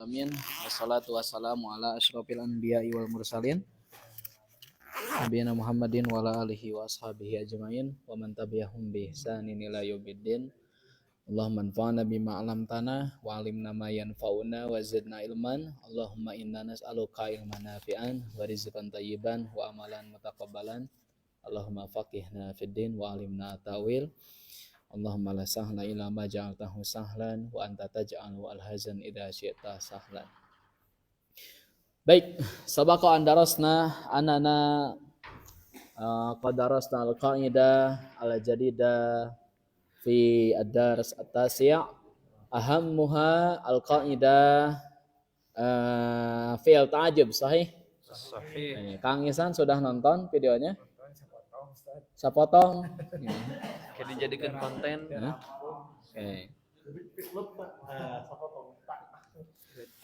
Amin. Wassalatu wassalamu ala asyrofil anbiya'i wal mursalin nabiyina Muhammadin wa ala alihi wa ashabihi ajmain wa man tabi'ahum bi ihsanin ila yaumiddin. Allahumma anfa'na bima 'allamtana wa 'allimna ma yanfa'una wa zidna ilman. Allahumma inna nas'aluka ilman nafi'an wa rizqan thayyiban wa amalan mutaqabbalan. Allahumma faqihna fid din wa 'allimna ta'wil. Allahumma la sahla illa ma ja'altahu sahlan wa anta taj'alu al-hazan idza syi'ta sahlan. Baik, sabaqa andarasna anana qadarasna al-qa'idah al-jadidah fi ad-dars at-tasi'. Ahammuha al-qa'idah fi'il ta'jub, sahih? Sahih. Kang Isan sudah nonton videonya? Sapotong. Kayak dijadikan konten. Oke.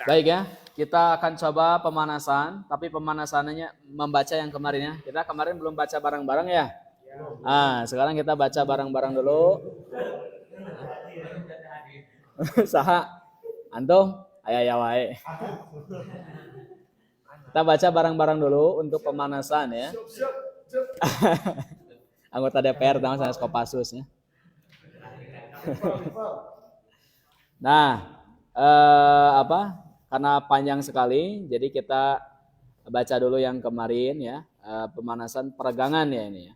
Baik ya, kita akan coba pemanasan, tapi pemanasannya membaca yang kemarin ya. Kita kemarin belum baca bareng-bareng ya. Sekarang kita baca bareng-bareng dulu. Saha? Antum? Aya wae. Kita baca bareng-bareng dulu untuk pemanasan ya. Anggota DPR tahu saya Kopassus ya. Nah, karena panjang sekali, jadi kita baca dulu yang kemarin ya, pemanasan peregangan ya ini ya.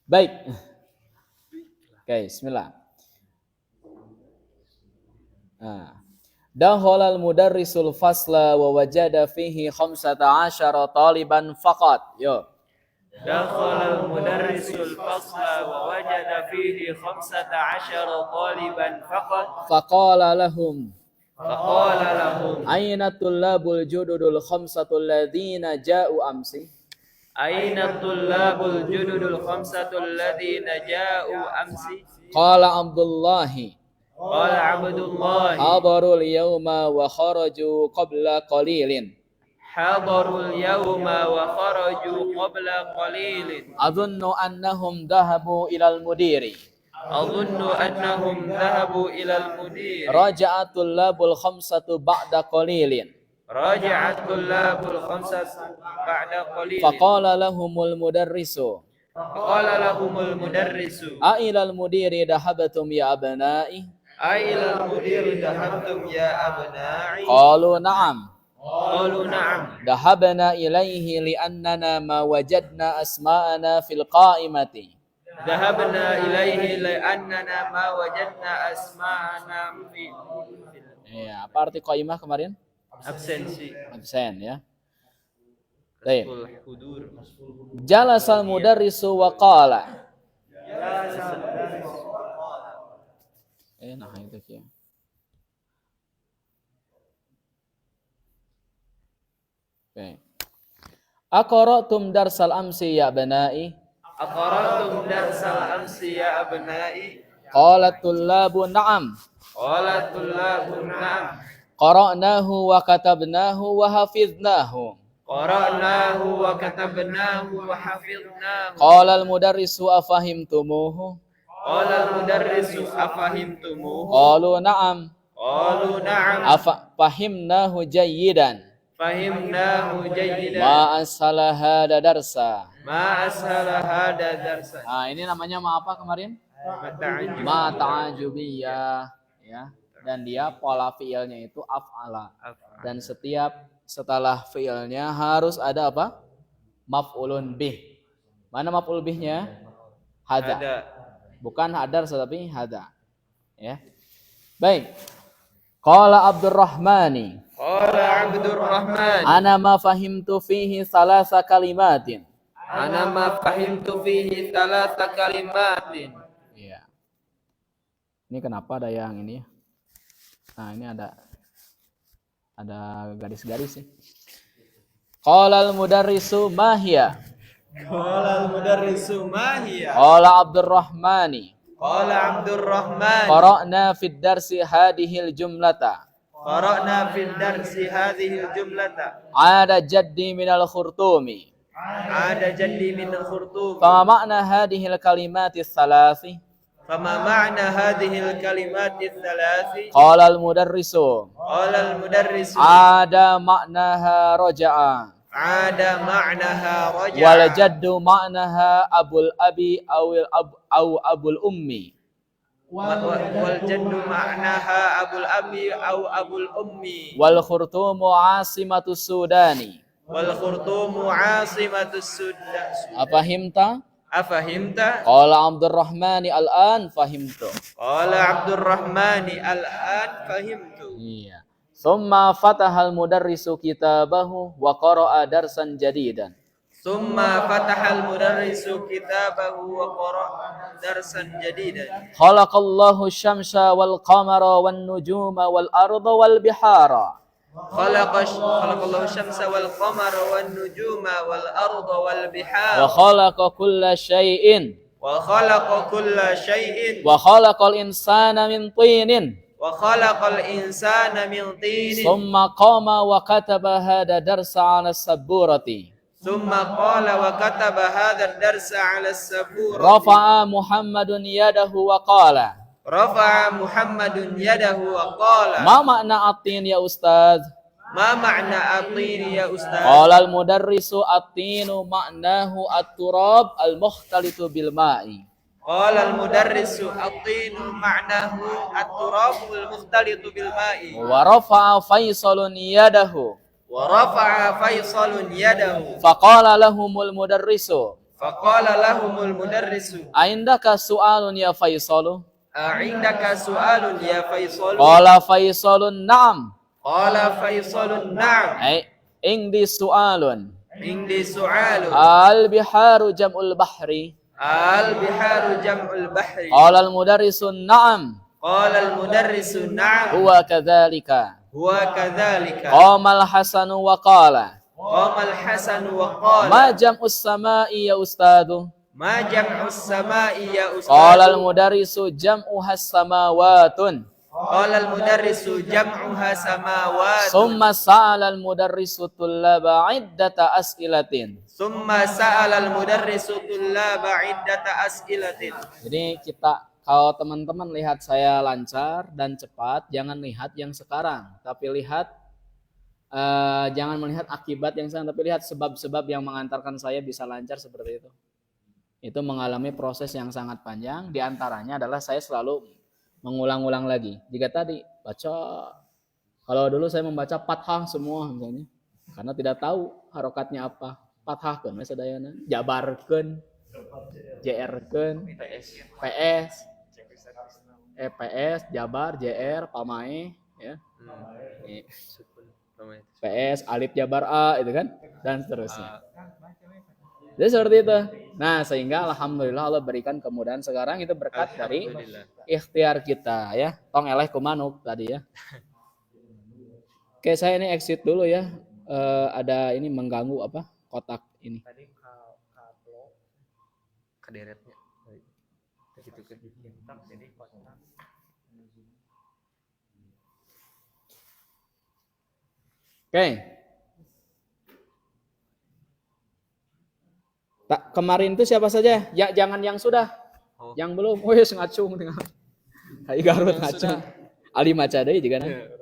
Baik. Oke, bismillah. Dakhala al-mudarrisul fasla wa wajada fihi 15 taliban faqat. Yo. Dakhala al-mudarrisul fasla wa wajada fihi 15 taliban faqat. Faqala lahum Aina tullabul jududul 5 alladziina ja'u amsi. Aina tullabul jududul 5 alladziina ja'u amsi. Qala Abdullahi hadarul yawma wa kharaju qabla qalilin. Hadarul yawma wa kharaju qabla qalilin. Adhunnu annahum dhahabu ilal mudiri. Adhunnu annahum dhahabu ilal mudir. Raja'atul labul 5 ba'da qalilin. Raja'atul labul 5 ba'da qalilin. Faqala lahumul mudarrisu a ilal mudiri dhahabtum ya abna'i. Ailal mudir dhahabtum ya abna'i. Qalu na'am. Dhahabna ilaihi li'annana ma wajadna asma'ana fil qa'imati. Dhahabna ilaihi li'annana ma wajadna asma'ana fi. Ya, apa arti qaimah kemarin? Absensi. Absen ya. Baik. Hudur. Jalasal mudarrisu wa qala. Nah itu ya. Oke. Aqra'tum darsal amsi ya abna'i. Aqra'tum darsal amsi ya abna'i. Qalat tullabu na'am. Qara'nahu wa katabnahu wa hafiznahu. Qala al-mudarrisu afahimtumuhu. Qalu na'am. Fahimnahu jayyidan. Ma ashala hada darsa. Ini namanya apa kemarin? Ma ta'ajubiyah ya. Dan dia pola fiilnya itu af'ala. Dan setelah fiilnya harus ada apa? Maf'ulun bih. Mana maf'ul bihnya? Hada. Bukan hadar tetapi hada. Ya. Baik. Qala Abdurrahmani. Ana ma fahimtu fihi salasa kalimatin. Iya. Ini kenapa ada yang ini? Nah, ini ada garis-garis sih. Qala al-mudarrisu ma hiya? Qala Abdurrahmani. Qara'na fid darsi hadhil jumlata. Ada jaddi minal khurtumi. Fama makna hadhil kalimatis salasi. فما معنى هذه الكلمات الثلاث Qala al-mudarrisu قال المدرس ada maknaha raja'a عاد معناها wal رجع jaddu maknaha abul abi au abul ummi والجد معناها أبو الأب أو أبو الأم wal khurtumu asimatus sudani. والخرطوم عاصمة السودان. Afahimta? أفهمت؟ Qala Abdurrahmani al-an fahimtu. قال عبد الرحمن الآن فهمت. Iya. Summa fatahal mudarrisu kitabahu wa qara'a darsan jadidan. ثم فتح المدرس كتابه وقرأ درسا جديدا. Khalaqallahu syamsa wal qamara wan nujuma wal arda wal bihara. خلق الله الشمس والقمر والنجوم والأرض Wa والبحار khalaqa kulla syai'in. وخلق كل شيء Wa khalaqal insana min tinin. وخلق الإنسان من طين Summa qama wa kataba hada darsa 'ala saburati. ثم قال وكتب هذا الدرس على السبورة. Rafa'a Muhammadun yadahu wa qala. رفع محمد يده وقال Ma makna atin ya ustaz? ما معنى الطين يا أستاذ؟ Qala al-mudarrisu at-tinu ma'nahu at-turab al-mukhtalitu bil ma'i. قال المدرس الطين معناه التراب المختلط بالماء. Wa rafa'a Faisalun yadahu. ورفع فيصل يده Faqala lahumul mudarrisu. فقال لهم المدرس Aindaka su'alun ya Faisalu? عندك سؤال يا فيصل؟ Qala Faisalun na'am. قال فيصل نعم. Indi su'alun. عندي سؤال. Al-biharu jam'ul bahri. البحار جمع البحر. Qala al-mudarrisu na'am. قال المدرس نعم. Huwa kadzalika. هو كذلك. Qamal Hasanu wa qala. قام الحسن وقال Ma jam'us sama'i ya ustadu? ما جمع السماء يا أستاذ؟ Qala al-mudarrisu jam'uha samawatun. قال المدرس جمعها سماوات. Summa sa'ala al-mudarrisu tullaba iddata as'ilatin. ثم سأل المدرس طلاب عدة أسئلة. Jadi kalau teman-teman lihat saya lancar dan cepat, jangan lihat yang sekarang, tapi jangan melihat akibat yang sekarang, tapi lihat sebab-sebab yang mengantarkan saya bisa lancar seperti itu. Itu mengalami proses yang sangat panjang, diantaranya adalah saya selalu mengulang-ulang lagi. Jika tadi baca, kalau dulu saya membaca fathah semua misalnya, karena tidak tahu harokatnya apa. Fathahkeun we sadayana, jabarkeun, JR-keun, PS, jabar, JR, pamae, ya. PS, alif jabar A, itu kan, dan seterusnya. Jadi seperti itu. Nah, sehingga alhamdulillah Allah berikan kemudahan sekarang itu berkat dari ikhtiar kita, ya. Tong eleh kumanuk tadi, ya. Oke, saya ini exit dulu ya. Ada ini mengganggu apa? Kotak ini. Tadi kablo kederetnya. Gitu kan. Jadi kotak. Oke. Kemarin itu siapa saja? Ya, jangan yang sudah. Oh. Yang belum. Oh ya, ngacung tinggal. Hai Garut ngacung. Ali maca deui juga nah.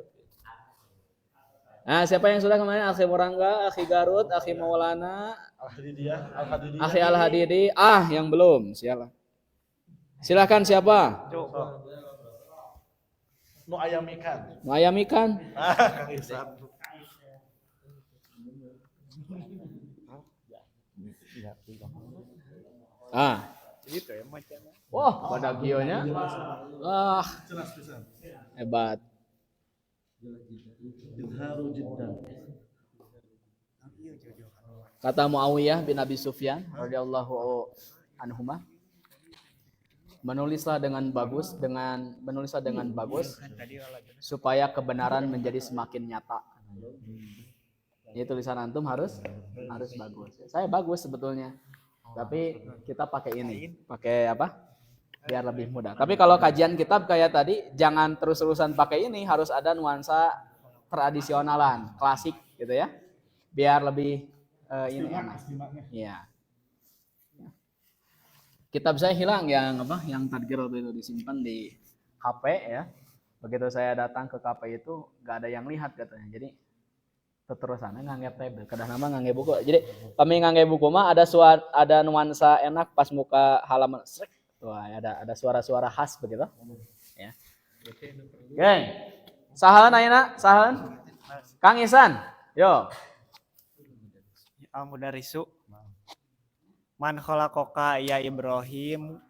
Nah, siapa yang sudah kemarin? Akhi Murangga, Akhi Garut, Akhi Maulana, Akhi Al-Hadidi. Yang belum, silakan siapa? Nu ayam ikan. Mau ayam ikan? Kang Ihsan. Wah, badagionya. Wah, hebat. Kata Muawiyah bin Abi Sufyan radhiyallahu anhuma, menulislah dengan bagus supaya kebenaran menjadi semakin nyata. Ini tulisan antum harus bagus. Saya bagus sebetulnya, tapi kita pakai ini, pakai apa? Biar lebih mudah. Tapi kalau kajian kitab kayak tadi, jangan terus-terusan pakai ini, harus ada nuansa tradisionalan, klasik gitu ya, biar lebih ini enak. Iya. kitab saya hilang yang apa? Yang tadkir waktu itu disimpan di KP ya. Begitu saya datang ke KP itu nggak ada yang lihat katanya. Jadi terusannya ngangge tab, kedah nama ngangge buku. Jadi kami ngangge buku mah ada nuansa enak pas muka halaman srek. Wah, ada suara-suara khas begitu. Ya. Geng. Sahan ayeuna, sahan. Kang Isan. Yo. Al-Mudarisu. Man khalaqaka ya Ibrahim.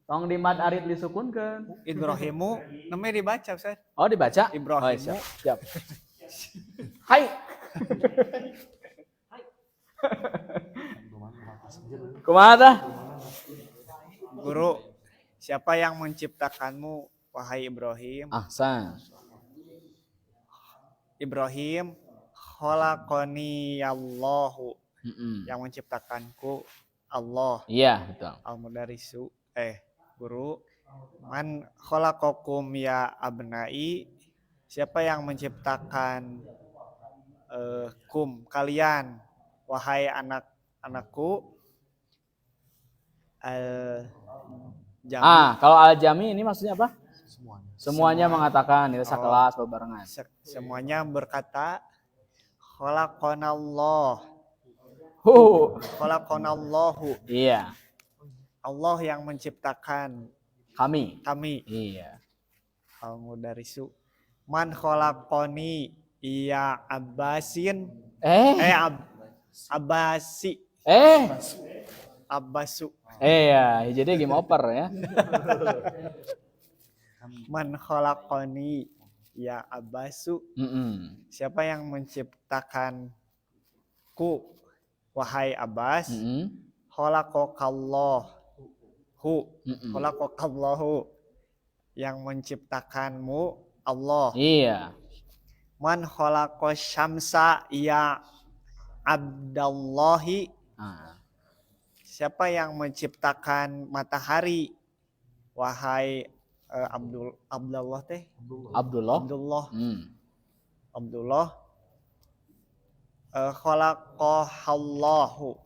Tong di mad arit disukunkeun. Ibrahimu namanya dibaca Ustaz. Oh, dibaca? Ibrahimu. Oh, siap. Hai. Kumaha tah? Guru, siapa yang menciptakanmu wahai Ibrahim? Ahsan. Ibrahim khalaqani Allahu. Yang menciptakanku Allah. Iya, betul. Al-Mudarisu. Guru, man khalaqakum ya abnai? Siapa yang menciptakan kalian wahai anak-anakku? Jami. Kalau al-jami ini maksudnya apa? Semuanya mengatakan itu sekelas bebarengan. Semuanya berkata khalaqanallah. Khalaqanallahu. Iya. Allah yang menciptakan Kami. Iya. Al-Mudarisu. Man khalaqani ya Abbasin. Abbasi. Abbasu. Ya, jadi game over ya. Man khalaqani ya Abbasu. Siapa yang menciptakanku wahai Abbas? Khalaqakallahu. Yang menciptakanmu Allah. Iya. Man khalaqas syamsa ya Abdallahi. Siapa yang menciptakan matahari wahai Abdullah teh? Abdullah. Khalaqahallahu.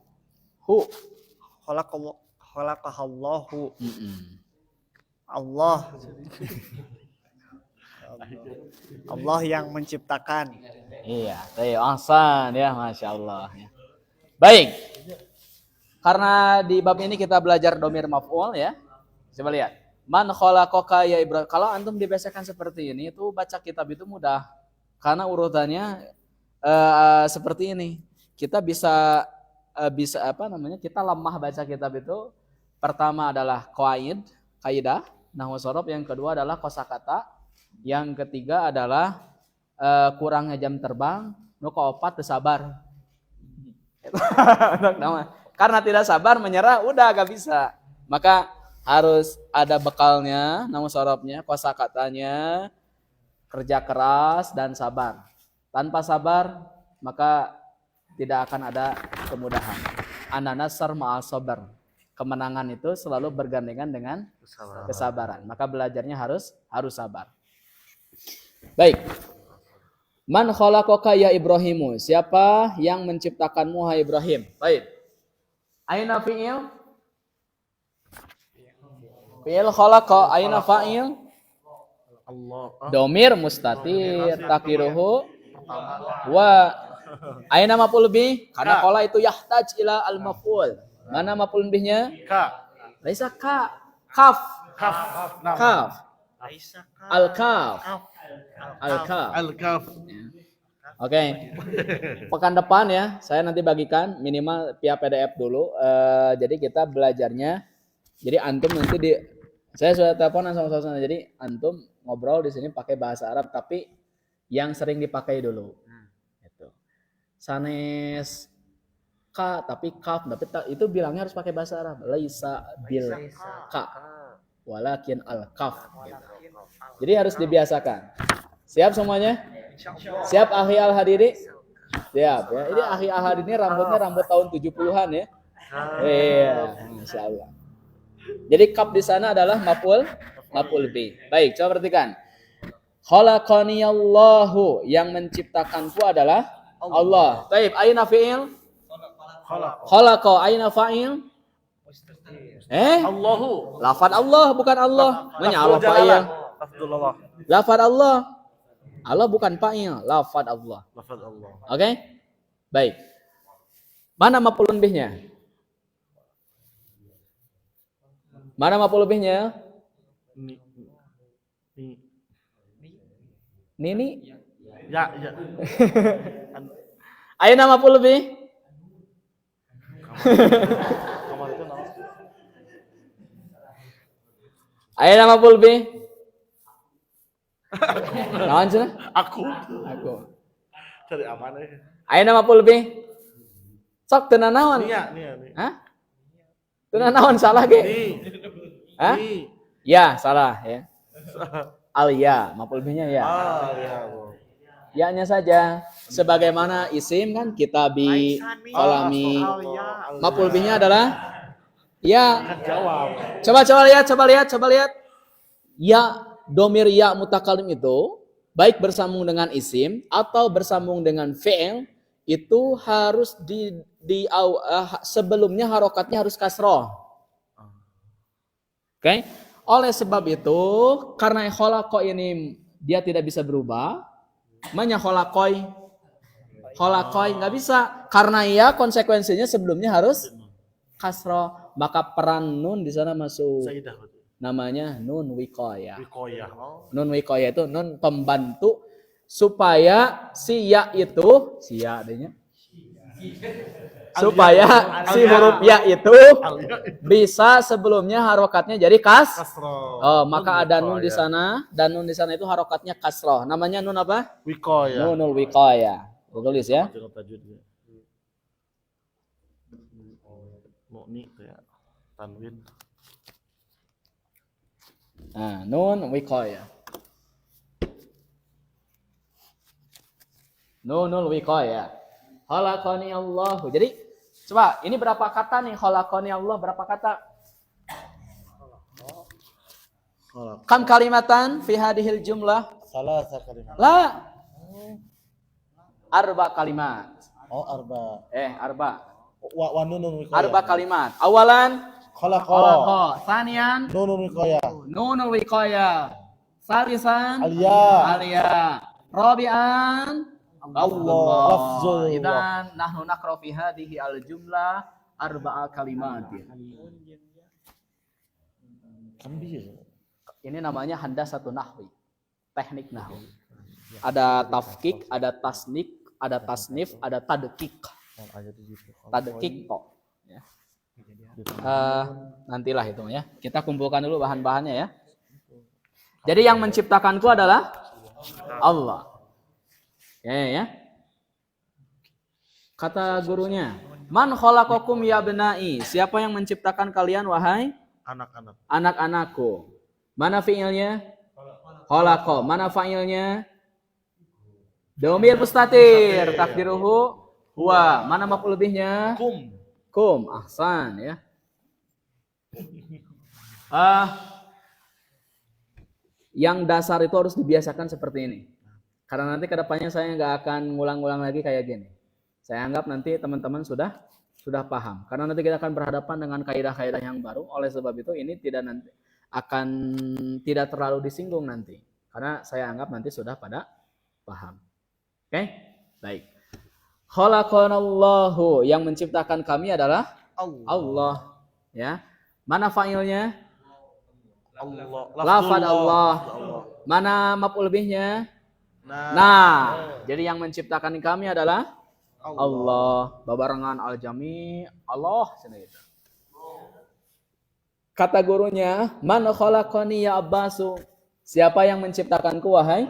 Khalaqahallahu. Allah yang menciptakan. Iya, ahsan ya, Masya Allah. Baik, karena di bab ini kita belajar domir maf'ul ya. Coba lihat. Man khalaqaka ya Ibrahim. Kalau antum dibiasakan seperti ini, itu baca kitab itu mudah. Karena urutannya seperti ini. Kita bisa kita lemah baca kitab itu. Pertama adalah kaidah, nahwu shorof. Yang kedua adalah kosakata. Yang ketiga adalah kurangnya jam terbang. Nu kaopat teu sabar. Karena tidak sabar menyerah udah gak bisa. Maka harus ada bekalnya, nahwu shorofnya, kosakatanya, kerja keras dan sabar. Tanpa sabar maka tidak akan ada kemudahan. An-nasr ma'as sabar. Kemenangan itu selalu bergandengan dengan kesabaran. Maka belajarnya harus sabar. Baik. Man khalaqaka ya Ibrahimu? Siapa yang menciptakanmu hai Ibrahim? Baik. Aina fi'il? Fi'il khalaqa, aina fa'il? Allah. Domir mustatir takiruhu wa aina maf'ul bih? Karena qala itu yahtaj ila al-maf'ul. Mana maf'ul bihnya? Ka. Laisa ka, kaf. Kaf. Al-kaf. Al-kaf. Al-kaf. Oke. Pekan depan ya, saya nanti bagikan minimal via PDF dulu. Jadi kita belajarnya. Jadi antum nanti saya sudah teleponan sama saudara. Jadi antum ngobrol di sini pakai bahasa Arab tapi yang sering dipakai dulu. Gitu. Sanes ka tapi kaf tapi itu bilangnya harus pakai bahasa Arab. Laisa bil ka walakin al kaf gitu. Jadi harus dibiasakan. Siap semuanya? Siap akhi al hadiri? Siap ya. Ini akhi al hadiri rambutnya rambut tahun 70-an ya. Iya, masyaallah. Jadi kaf di sana adalah maf'ul bi. Baik, coba perhatikan. Khalaqaniyallahu, yang menciptakanku adalah Allah. Baik, aina fi'il? Khalaqa, aina fa'il? Allahu. Lafad Allah bukan Allah. Namanya Allah Lafzul fa'il. jalalah. Lafzul Allah. Lafad Allah. Allah bukan fa'il, lafad Allah. Lafaz Allah. Oke? Baik. Mana maf'ulun bihnya? Mana maf'ul bihnya? Ni. Ni. Nini. Ya, ya. Ayo nama maf'ul bih. Kamar itu nama. Ayo nama maf'ul bih. Naon cenah? Aku. Aku. Cari aman ya. Ayo nama maf'ul bih. Sok teu naon? Nia. Hah? Teu naon salah ge? Ni. Hah? Ni. Ya, salah ya. Al ya, maf'ul bihnya ya. Ah, ya. Bu. Ya-nya saja. Sebagaimana isim kan kitabi, kolami. Maf'ul bihnya adalah ya. Jawab. Coba lihat. Ya, domir ya mutakalim itu baik bersambung dengan isim atau bersambung dengan fi'il itu harus sebelumnya harokatnya harus kasroh. Oke? Oleh sebab itu, karena kholaqo ini dia tidak bisa berubah, namanya kholaqoi nggak bisa. Karena ya konsekuensinya sebelumnya harus kasroh, maka peran nun di sana masuk. Sayyidah. Namanya nun wikoya. Wikoyah. Oh. Nun wikoya itu nun pembantu supaya si ya itu si ya adanya. Supaya si huruf ya itu bisa sebelumnya harokatnya jadi Kasroh. Oh, maka ada nun di wikoyah. sana dan nun di sana itu harokatnya kasroh. Namanya nun apa? Wikoyah. Nunul wikoya. Tulis ya. Jangan tajwid. Mu'ni kayak tanwin. Nah, nun wikoya. Nunul wikoya. Khalaqani Allah. Jadi coba ini berapa kata nih khalaqani Allah berapa kata? Kam kalimatan fi hadhil jumlah? Salah kalimat. La. Arba kalimat. Oh, arba. Arba. Wa nunun wikoyah. Arba kalimat. Awalan Khalaqa. Sanian Nunun wikoyah. nunul wikoya. Salisan Alya. Alia. Rabi'an Allah. Lafzul. Idan nahnu naqra fi hadhihi al-jumlah arba'a kalimat. Ini namanya handasatun nahwi. Teknik nahwi. Ada tafkik, ada tasnik, ada tasnif, ada tadkik. Tadkik kok. Ya. Nantilah itu ya. Kita kumpulkan dulu bahan-bahannya ya. Jadi yang menciptakanku adalah Allah. Ya. Kata gurunya, man khalaqakum ya benai? Siapa yang menciptakan kalian wahai Anak-anak. anak-anakku? Mana fiilnya? Khalaqa. Mana fa'ilnya? Domir mustatir. Takdiruhu huwa. Mana maf'ul bihnya? Kum. Ahsan ya. Yang dasar itu harus dibiasakan seperti ini. Karena nanti kedepannya saya nggak akan ngulang-ngulang lagi kayak gini. Saya anggap nanti teman-teman sudah paham. Karena nanti kita akan berhadapan dengan kaidah-kaidah yang baru. Oleh sebab itu ini tidak terlalu disinggung nanti. Karena saya anggap nanti sudah pada paham. Oke? Baik. Khalaqanallahu, yang menciptakan kami adalah Allah. Ya. Mana fa'ilnya? Allah. Lafad Allah. Mana maf'ul bihnya? Nah, jadi yang menciptakan kami adalah Allah. Babarengan al-jami Allah sendiri. Kata gurunya, man khalaqani ya Abbasu? Siapa yang menciptakanku wahai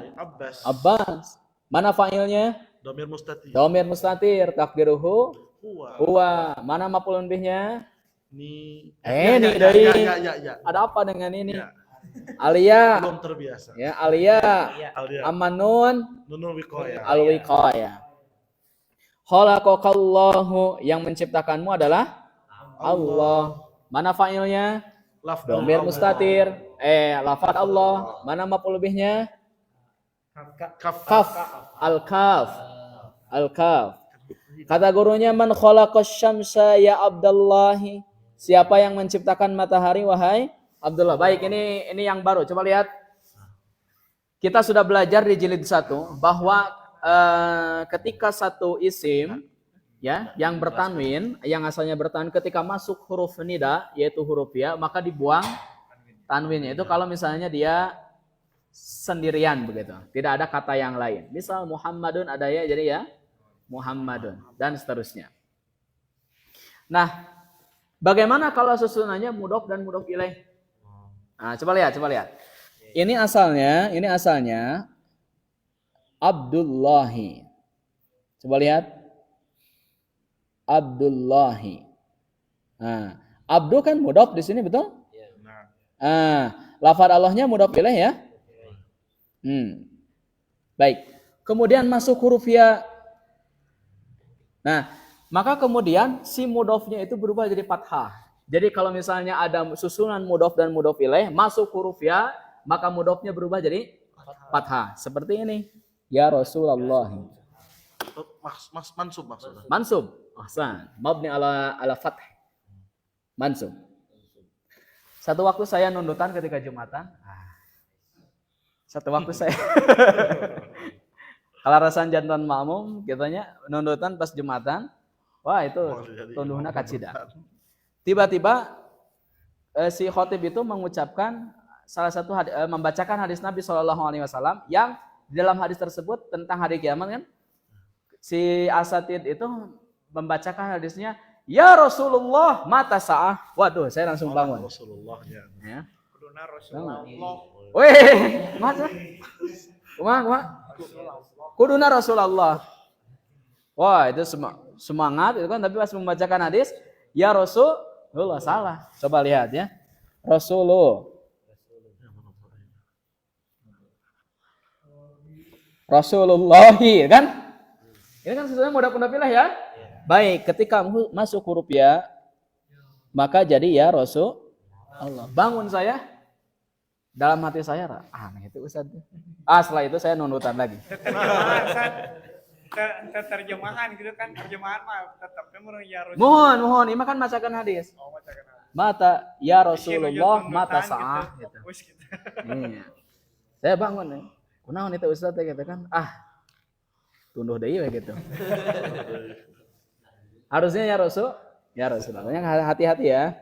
Abbas? Mana fa'ilnya? Domir mustatir. Takdiruhu huwa. Mana maf'ulun bihnya? Ni. Dari. Ya. Ada apa dengan ini? Ya. Alia. Belum terbiasa. Ya, Alia. Amanun. Nunun wikoyah. Al-wiqayah. Khalaqakallahu, yang menciptakanmu adalah Allah. Mana fa'ilnya? Domir mustatir. Lafad Allah. Mana maf'ul bihnya? Kaf. Al-kaf. Kata gurunya, man khalaqas syamsa ya Abdallahi? Siapa yang menciptakan matahari wahai Abdullah? Baik, ini yang baru. Coba lihat. Kita sudah belajar di jilid 1 bahwa ketika satu isim ya yang bertanwin, yang asalnya bertanwin, ketika masuk huruf nida yaitu huruf ya, maka dibuang tanwinnya. Itu kalau misalnya dia sendirian begitu, tidak ada kata yang lain. Misal Muhammadun ada ya, jadi ya Muhammadun dan seterusnya. Nah, bagaimana kalau susunannya mudhof dan mudhof ilaih? Nah, coba lihat. Ini asalnya Abdullahi. Coba lihat. Abdullahi. Nah, Abdu kan mudhof di sini, betul? Lafaz Allahnya mudhof ilaih ya. Baik. Kemudian masuk huruf ya. Nah, maka kemudian si mudhofnya itu berubah jadi fathah. Jadi kalau misalnya ada susunan mudhof dan mudhof ilaih masuk huruf ya, maka mudhofnya berubah jadi fathah. Seperti ini. Ya Rasulullah. Mansub maksudnya. Mansub. Ahsan. Mabni ala fath. Mansub. Satu waktu saya nundutan ketika Jumatan. Satu waktu saya kalau rasan jantan makmum kitanya nundutan pas Jumatan. Wah, itu tunduhna kacida. Tiba-tiba si khotib itu mengucapkan salah satu membacakan hadis Nabi SAW yang di dalam hadis tersebut tentang hari kiamat kan, si asatid itu membacakan hadisnya, ya Rasulullah mata sa'ah. Waduh, saya langsung bangun. Rasulullah ya. Kuduna Rasulullah. Weh, masa? Kumah. Kuduna Rasulullah. Wah, itu semangat itu kan, tapi pas membacakan hadis, ya Rasulullah salah. Coba lihat ya. Rasulullahi kan? Ini kan sesuai mudhof ilaih ya. Baik, ketika masuk huruf ya, maka jadi ya Rasulullah. Bangun saya, dalam hati saya, aneh itu Ustaz. Setelah itu saya nundutan lagi. Terjemahan gitu kan, terjemahan mah tetap ya Rasulullah. Mohon, ini kan bacakan hadis. Mata ya Rasulullah mata sa'ah gitu. Iya. Saya bangun nih. Kunaon itu Ustaz gitu kan. Tunduh deui we gitu. Harusnya ya Rasulullah. Yang hati-hati ya.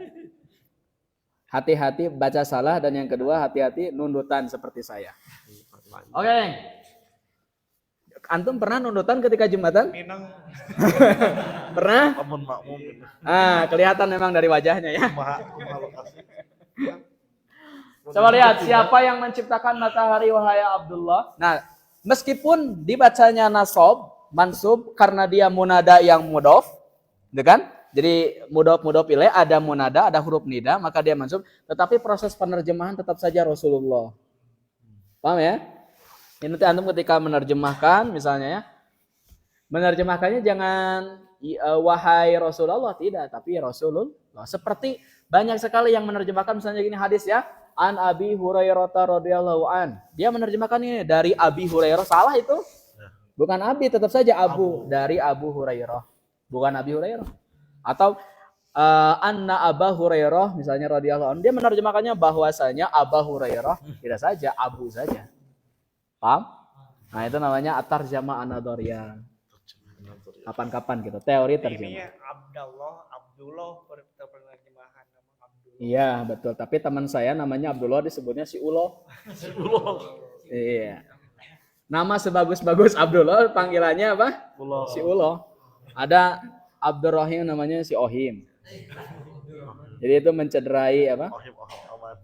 Hati-hati baca salah, dan yang kedua hati-hati nundutan seperti saya. Oke. Antum pernah nundutan ketika Jumatan? Pernah? Kelihatan memang dari wajahnya ya. Coba lihat, siapa yang menciptakan matahari wahai Abdullah? Nah, meskipun dibacanya mansub karena dia munada yang mudhof, kan? Jadi mudhof ilaih ada munada, ada huruf nida, maka dia mansub. Tetapi proses penerjemahan tetap saja Rasulullah. Paham ya? Ini nanti antum ketika menerjemahkan misalnya ya, menerjemahkannya jangan wahai Rasulullah, tidak, tapi Rasulullah. Seperti banyak sekali yang menerjemahkan misalnya gini hadis ya, an Abi Hurairah radhiyallahu an. Dia menerjemahkan ini dari Abi Hurairah, salah itu. Bukan Abi, tetap saja Abu, dari Abu Hurairah. Bukan Abi Hurairah. Atau anna Aba Hurairah misalnya radhiyallahu an. Dia menerjemahkannya bahwasanya Aba Hurairah, tidak saja Abu saja. Paham? Nah, itu namanya at-tarjamah an-nadhariyah. Kapan-kapan gitu, teori terjemah. Ini Abdullah penerjemahan nama Abdullah. Iya, betul. Tapi teman saya namanya Abdullah disebutnya si Ulo. Iya. Nama sebagus-bagus Abdullah, panggilannya apa? Ulo. Si Ulo. Ada Abdurrahim namanya si Ohim. Jadi itu mencederai apa? Ohim aman.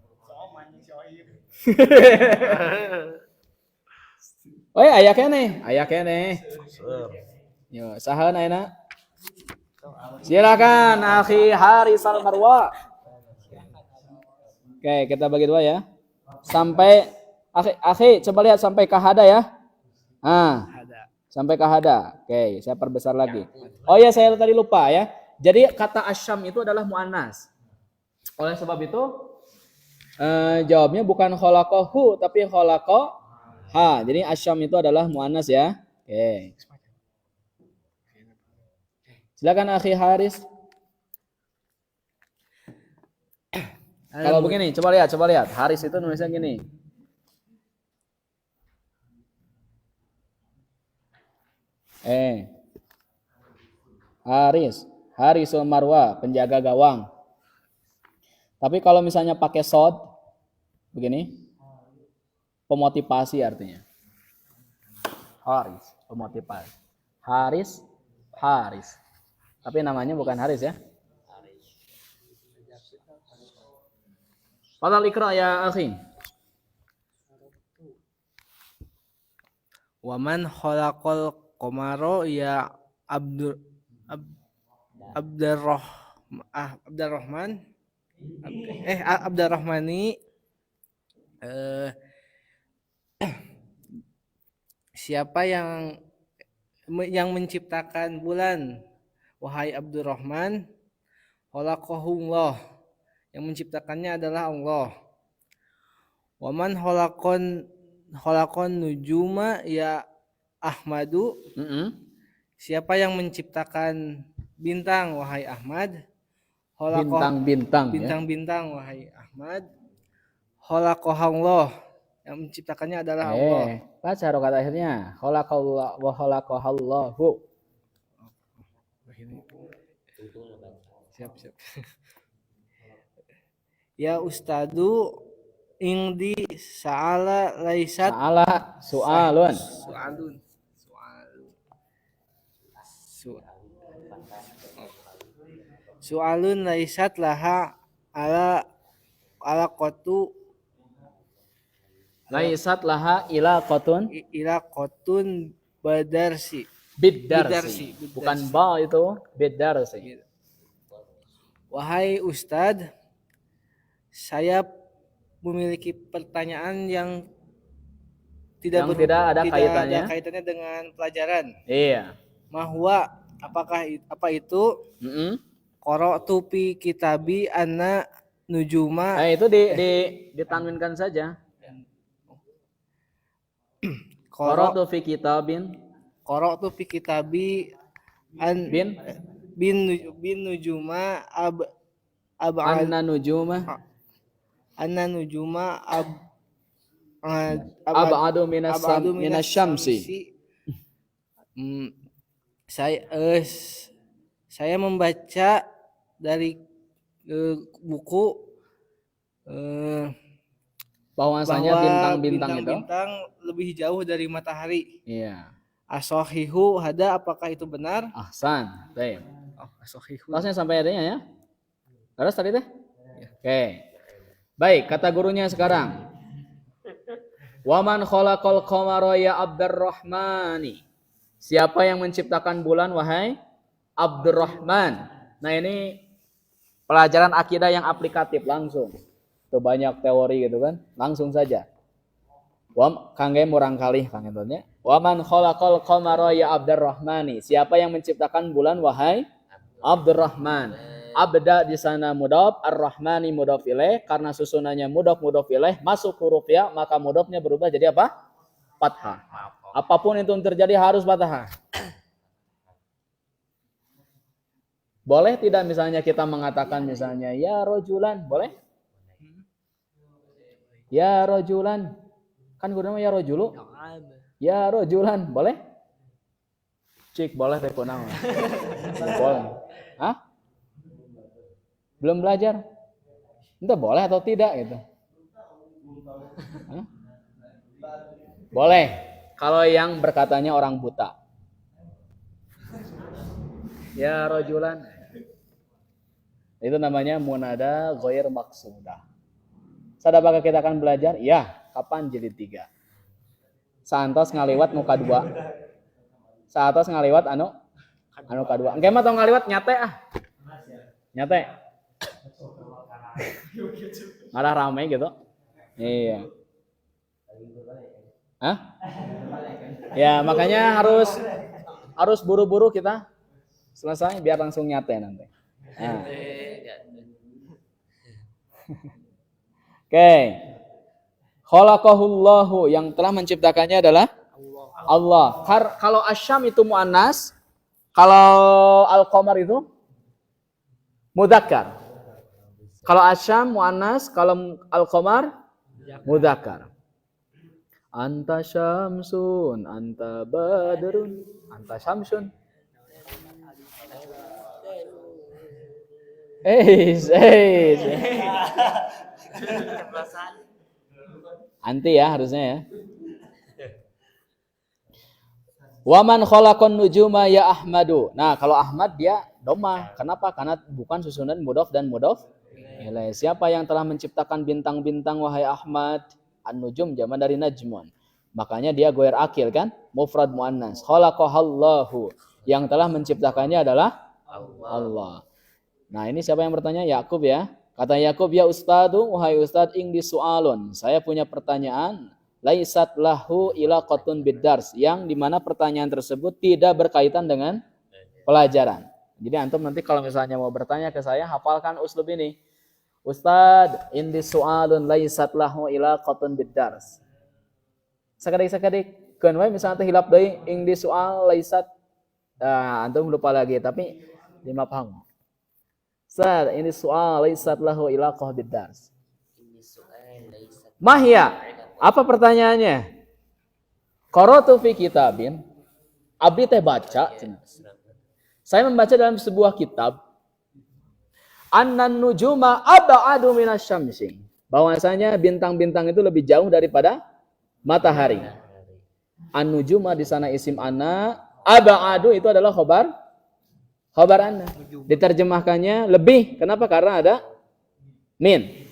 Oh ya, aya keneh. Yo, saha ayeuna? Silakan akhi Haris Al-Marwa. Oke, kita bagi dua ya. Sampai akhi coba lihat sampai kahada ya. Sampai kahada. Oke, saya perbesar lagi. Oh ya, saya tadi lupa ya. Jadi kata asyam itu adalah muannas. Oleh sebab itu jawabnya bukan khalaqahu tapi khalaqa. Jadi asyam itu adalah muannas ya. Oke. Silakan akhi Haris. Kalau begini, coba lihat. Haris itu nulisnya gini. Harisul Marwa, penjaga gawang. Tapi kalau misalnya pakai sod, begini, pemotivasi artinya. Haris, pemotivasi. Haris. Tapi namanya bukan Haris ya. Fadal ikra ya akhi. Waman khalaqal qamara ya Abdurrahmani siapa yang menciptakan bulan, wahai Abdurrahman? Khalaqahullah, yang menciptakannya adalah Allah. Waman khalaqon nujuma ya Ahmadu, siapa yang menciptakan bintang, wahai Ahmad? Bintang-bintang, wahai Ahmad. Khalaqahullah, yang menciptakannya adalah Allah. Baca harokat akhirnya. Khalaqallah wa khalaqahallahu. Siap. Ya Ustadu ingdi sa'ala laisat Su'alun. Su'alun laisat laha ala qatu Laisat laha ila qotun badarsi. Bukan ba itu, bidarsi. Wahai Ustadz, saya memiliki pertanyaan yang tidak ada kaitannya dengan pelajaran. Iya. Mahwa, apa itu? Qara'tu fi kitabi anna nujuma. Itu ditanwinkan saja. Qara'tu fi kitabin. Qara'tu fi kitabi bin nujuma anna nujuma ab'adu minas syamsi. Saya membaca dari buku bahwasanya bintang-bintang itu lebih jauh dari matahari. Iya. Asohihu hada, apakah itu benar? Ahsan. Baik. Asohihu. Kelasnya sampai adanya ya. Terus tadi teh? Ya. Oke. Baik, kata gurunya sekarang. Waman khalaqal qamara ya Abdurrahmani. Siapa yang menciptakan bulan, wahai Abdurrahman? Nah, ini pelajaran akidah yang aplikatif langsung. Itu banyak teori gitu kan. Langsung saja. Kangge murang kali kang entonnya. Waman khalaqal qamara ya Abdurrahmani. Siapa yang menciptakan bulan, wahai Abdurrahman? Abda di sana mudhaf, ar-rahmani mudhaf ilaih, karena susunannya mudhaf ilaih masuk huruf ya, maka mudhafnya berubah jadi apa? Fathah. Apapun itu yang terjadi harus fathah. Boleh tidak misalnya kita mengatakan misalnya ya rojulan, boleh? Ya rojulan. Kan guru nama ya rojulu. Ya rojulan, boleh? Cik, boleh teh kunang. Boleh. Hah? Belum belajar? Entah boleh atau tidak gitu. Hah? Boleh. Kalau yang berkatanya orang buta. Ya rojulan. Itu namanya munada ghair maqsudah. Sadapakah kita akan belajar? Ya, kapan jilid 3? Saantos ngaliwat muka 2. Saantos ngaliwat anu ka 2. Engke mah tong ngaliwat nyate ah. Nyate. Malah rame gitu. Iya. Hah? Ya, makanya harus buru-buru kita selesai biar langsung nyate nanti. Nah. Oke. Khalaqahullahu, yang telah menciptakannya adalah Allah. Kalau asyam itu muannas, kalau al-qamar itu mudzakkar. Kalau asyam muannas, kalau al-qamar mudzakkar. Anta syamsun, anta badrun, anta syamsun. Anti ya harusnya ya. Waman khalaqan nujuma ya Ahmadu. Nah, kalau Ahmad dia doma. Kenapa? Karena bukan susunan mudhof dan mudhof ilaih. Siapa yang telah menciptakan bintang-bintang wahai Ahmad? An-nujum jaman dari najmun. Makanya dia goer akil kan? Mufrad muannas. Khalaqahallahu. Yang telah menciptakannya adalah Allah. Nah, ini siapa yang bertanya? Yakub ya. Kata Yakub, ya Ustadu, wahai Ustad, ingdi su'alun. Saya punya pertanyaan. Laisat lahu ilaqatun biddars, yang dimana pertanyaan tersebut tidak berkaitan dengan pelajaran. Jadi antum nanti kalau misalnya mau bertanya ke saya, hafalkan uslub ini. Ustad, indi su'alun laisat lahu ilaqatun biddars. Sakadik-sakadik, keun we misalnya teh hilap deui indi su'al laisat. Antum lupa lagi, tapi lima paham. Ustad, indi su'al laisat lahu ilaqah biddars. Mahya. Apa pertanyaannya? Qara'tu fi kitabin. Abdi teh baca. Saya membaca dalam sebuah kitab. Annan nujuma ab'adu minasyamsi. Bahwasanya bintang-bintang itu lebih jauh daripada matahari. An-nujuma di sana isim ana, ab'adu itu adalah khabar anna. Diterjemahkannya lebih. Kenapa? Karena ada min.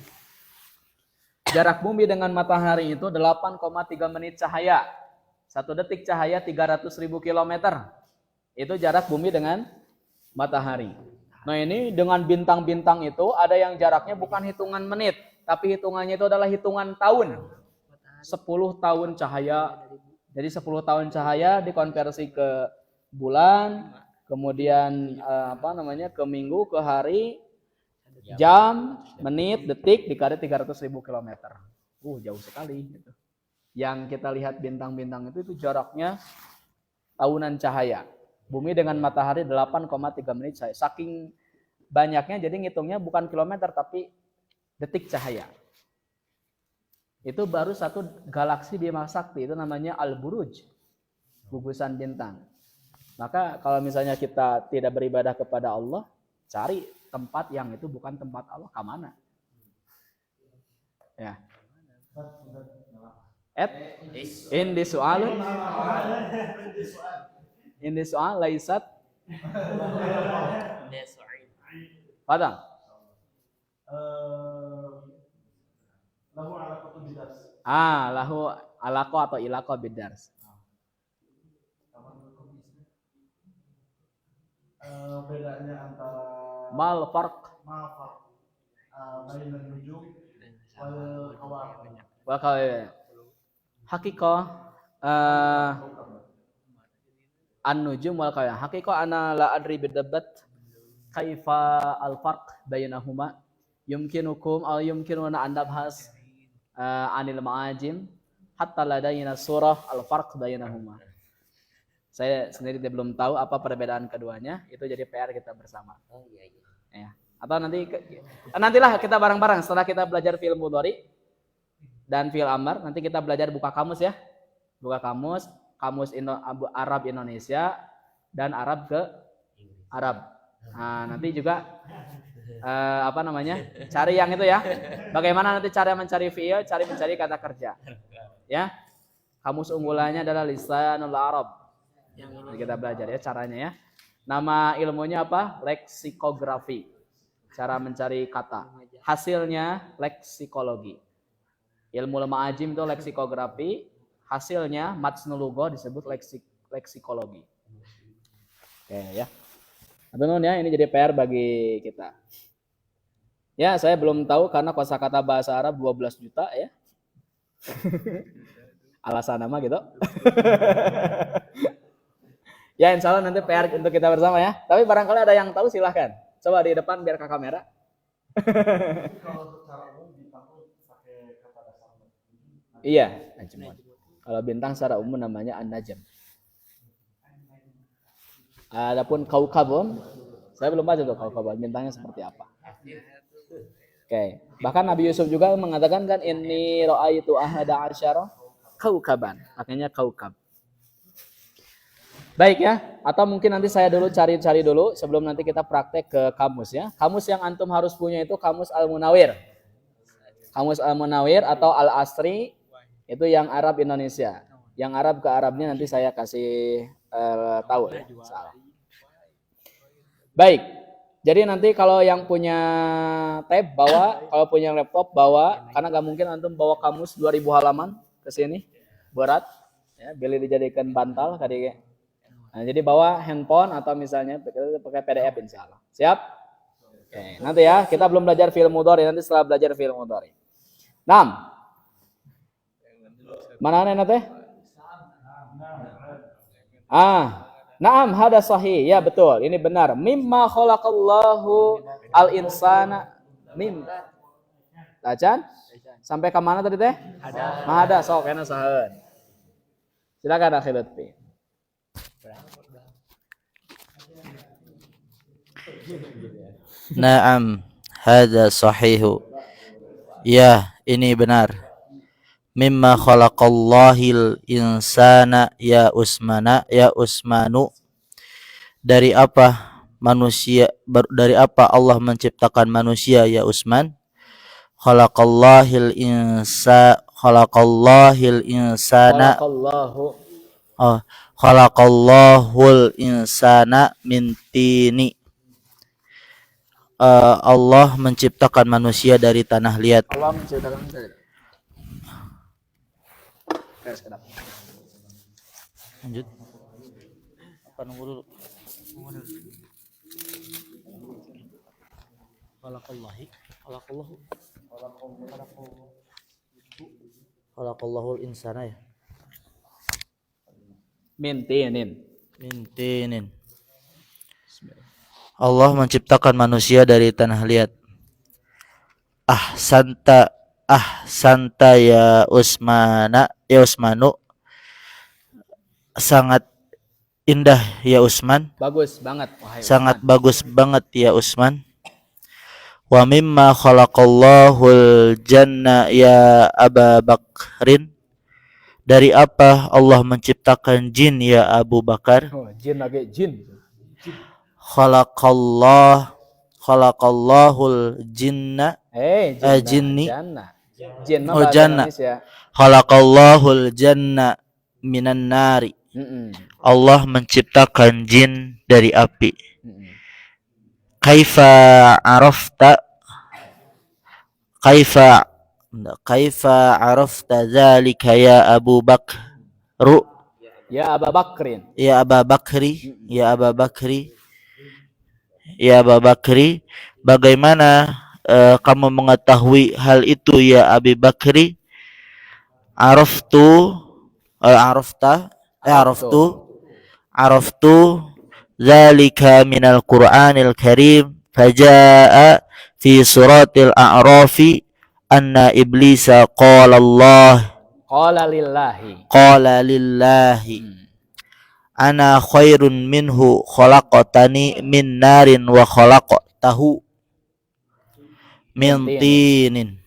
Jarak bumi dengan matahari itu 8,3 menit cahaya. 1 detik cahaya 300.000 kilometer. Itu jarak bumi dengan matahari. Nah ini dengan bintang-bintang itu ada yang jaraknya bukan hitungan menit. Tapi hitungannya itu adalah hitungan tahun. 10 tahun cahaya. Jadi 10 tahun cahaya dikonversi ke bulan. Kemudian ke minggu, ke hari. Jam, menit, detik dikali 300.000 kilometer. Jauh sekali gitu. Yang kita lihat bintang-bintang itu jaraknya tahunan cahaya. Bumi dengan matahari 8,3 menit cahaya. Saking banyaknya jadi ngitungnya bukan kilometer tapi detik cahaya. Itu baru satu galaksi Bima Sakti, itu namanya Al-Buruj. Gugusan bintang. Maka kalau misalnya kita tidak beribadah kepada Allah, cari tempat yang itu bukan tempat Allah, ke mana? Ya. Indi su'al laisat Padang. Lahu alaqatun bidars. Lahu alaqo atau ilaqo bidars. Bedanya antara Mal farq bainan nujum wal kawakib. Hakiko an-nujum wal kawakib. Hakiko ana la adri bidabat kaifa al-farq bainahuma. Yumkinukum aw yumkinuna an nabhas anil ma'ajim hatta ladayna surah al-farq bainahuma. Saya sendiri belum tahu apa perbedaan keduanya, itu jadi PR kita bersama. Ya. Atau nantilah kita bareng-bareng setelah kita belajar fi'il mudhari dan fi'il amr, nanti kita belajar buka kamus ya. Buka kamus Arab Indonesia dan Arab ke Arab. Nah, nanti juga cari yang itu ya. Bagaimana nanti cara mencari fi'il, mencari kata kerja. Ya. Kamus unggulannya adalah Lisanul Arab. Jadi kita belajar ya caranya ya. Nama ilmunya apa? Leksikografi. Cara mencari kata. Hasilnya leksikologi. Ilmu ma'ajim itu leksikografi. Hasilnya matnul lugha disebut leksikologi. Oke ya. Teman-teman ya, ini jadi PR bagi kita. Ya, saya belum tahu karena kosakata bahasa Arab 12 juta ya. Alasan nama gitu. Ya, insya Allah nanti PR untuk kita bersama ya. Tapi barangkali ada yang tahu silahkan. Coba di depan biar ke kamera. Kalau secara umum bintang itu pakai kata dasar. Iya, najmun. Kalau bintang secara umum namanya an-najm. Adapun kaukabun, saya belum baca tuh kaukabun bintangnya seperti apa. Oke. Bahkan Nabi Yusuf juga mengatakan kan inni ra'aitu ahada asyara kaukaban. Makanya kaukab. Baik ya, atau mungkin nanti saya dulu cari-cari dulu sebelum nanti kita praktek ke kamus ya. Kamus yang antum harus punya itu kamus Al-Munawir. Kamus Al-Munawir atau Al-Asri itu yang Arab Indonesia. Yang Arab ke Arabnya nanti saya kasih tahu ya. Salah. Baik. Jadi nanti kalau yang punya tab bawa, kalau punya laptop bawa, karena nggak mungkin antum bawa kamus 2000 halaman ke sini. Berat ya, boleh dijadikan bantal tadi. Nah, jadi bawa handphone atau misalnya pakai PDF insya Allah. Siap? Oke, nanti ya, kita belum belajar fi'il mudhari, nanti setelah belajar fi'il mudhari. 6. Mana nanti? Naam, hada sahih. Ya betul, ini benar. Mimma khalaqallahu al-insana mim. Tacan? Sampai ke mana tadi teh? Hada. Sok kana saheun. Silakan akhi Lutfi. Naam, hada sahihu. Ya, ini benar. Mimma khalaqallahil insana ya Usmanu. Dari apa Allah menciptakan manusia ya Usman? Khalaqallahul insana min tini. Allah menciptakan manusia dari tanah liat. Allah menciptakan Lanjut. Apa nunggu dulu? Khalaqallahul insana ya. Mintinin. Allah menciptakan manusia dari tanah liat. Ahsanta ya Usmanu. Sangat indah ya Usman. Bagus banget. Sangat bagus banget ya Usman. Wa mimma khalaqallahul janna ya Aba Bakrin. Dari apa Allah menciptakan jin ya Abu Bakar? Jin lagi jin. Khalaqallahul jinna jinni. Janna. Khalaqallahul janna minan nari. Allah menciptakan jin dari api. Kaifa arafta dzalika ya Abu Bakru? Ya Aba Bakrin. Ya Aba Bakri, bagaimana kamu mengetahui hal itu ya Abi Bakri? Araftu zalika minal Qur'anil Karim fajaa fi suratil A'rafi anna iblisa qala lillahi ana khairun minhu khalaqtani min narin wa khalaqtahu min tinin.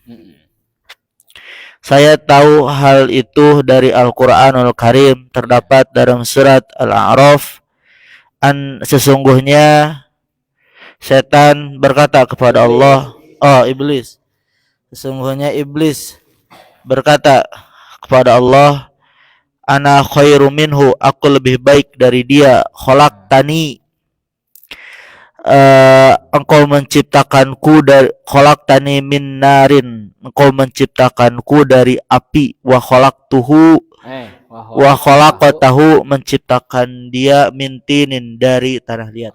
Saya tahu hal itu dari Al-Qur'anul Karim, terdapat dalam surat Al-A'raf. Sesungguhnya setan berkata kepada Allah, iblis. Sesungguhnya iblis berkata kepada Allah, ana khairu minhu, aku lebih baik dari dia. Khalaqtani, engkau menciptakanku dari khalaqtani min narin, engkau menciptakanku dari api. Wa khalaqtahu, menciptakan dia min tinin, dari tanah liat.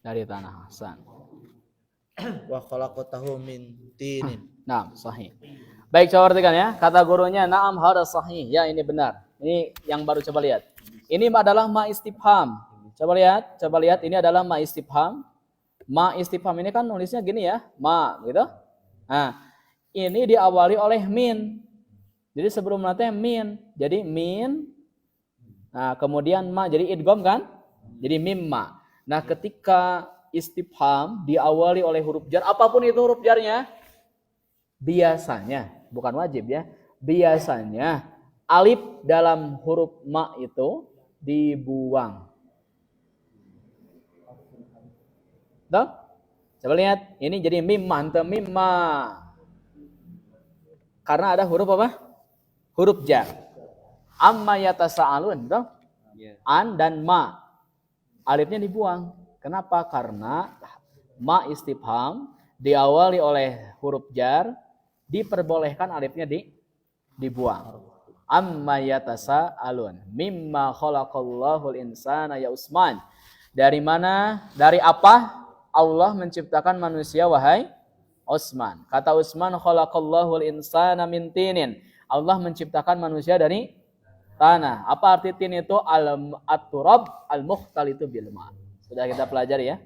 Dari tanah Hasan. Wa khalaqtahu min tinin. Nah, sahih. Baik, coba perhatikan ya. Kata gurunya, na'am hada sahih. Ya, ini benar. Ini yang baru, coba lihat. Ini adalah ma istifham. Coba lihat. Ini adalah ma istifham. Ma istifham ini kan nulisnya gini ya, ma gitu. Nah, ini diawali oleh min. Jadi sebelum nanti min, jadi min. Nah, kemudian ma, jadi idgham kan? Jadi mimma. Nah, ketika istifham diawali oleh huruf jar, apapun itu huruf jarnya, biasanya, bukan wajib ya, biasanya alif dalam huruf ma itu dibuang. Tuh? Coba lihat, ini jadi mimma, ante mimma. Karena ada huruf apa? Huruf jar. Amma yatasaalun, tuh? An dan ma. Alifnya dibuang. Kenapa? Karena ma istifham diawali oleh huruf jar, diperbolehkan alifnya dibuang. Amma yatasaalun mimma khalaqallahu al-insana ya Utsman. Dari mana? Dari apa Allah menciptakan manusia wahai Utsman? Kata Utsman, khalaqallahu al-insana min tinin. Allah menciptakan manusia dari tanah. Apa arti tin itu? At-turab al-mukhtalitu bil ma. Sudah kita pelajari ya.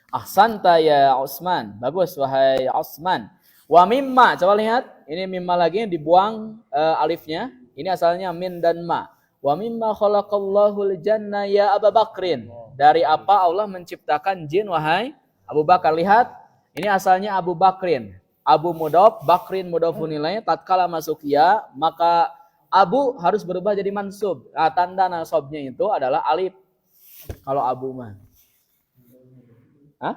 Ahsanta ya Utsman. Bagus wahai Utsman. Wa mimma, coba lihat. Ini mimma lagi dibuang alifnya. Ini asalnya min dan ma. Wa mimma khalaqallahu al-janna ya Abu Bakrin. Dari apa Allah menciptakan jin wahai Abu Bakar? Lihat. Ini asalnya Abu Bakrin. Abu mudhof, Bakrin mudhofun ilaih. Tatkala masuk ya, maka Abu harus berubah jadi mansub. Nah, tanda nasabnya itu adalah alif. Kalau Abu mah. Hah?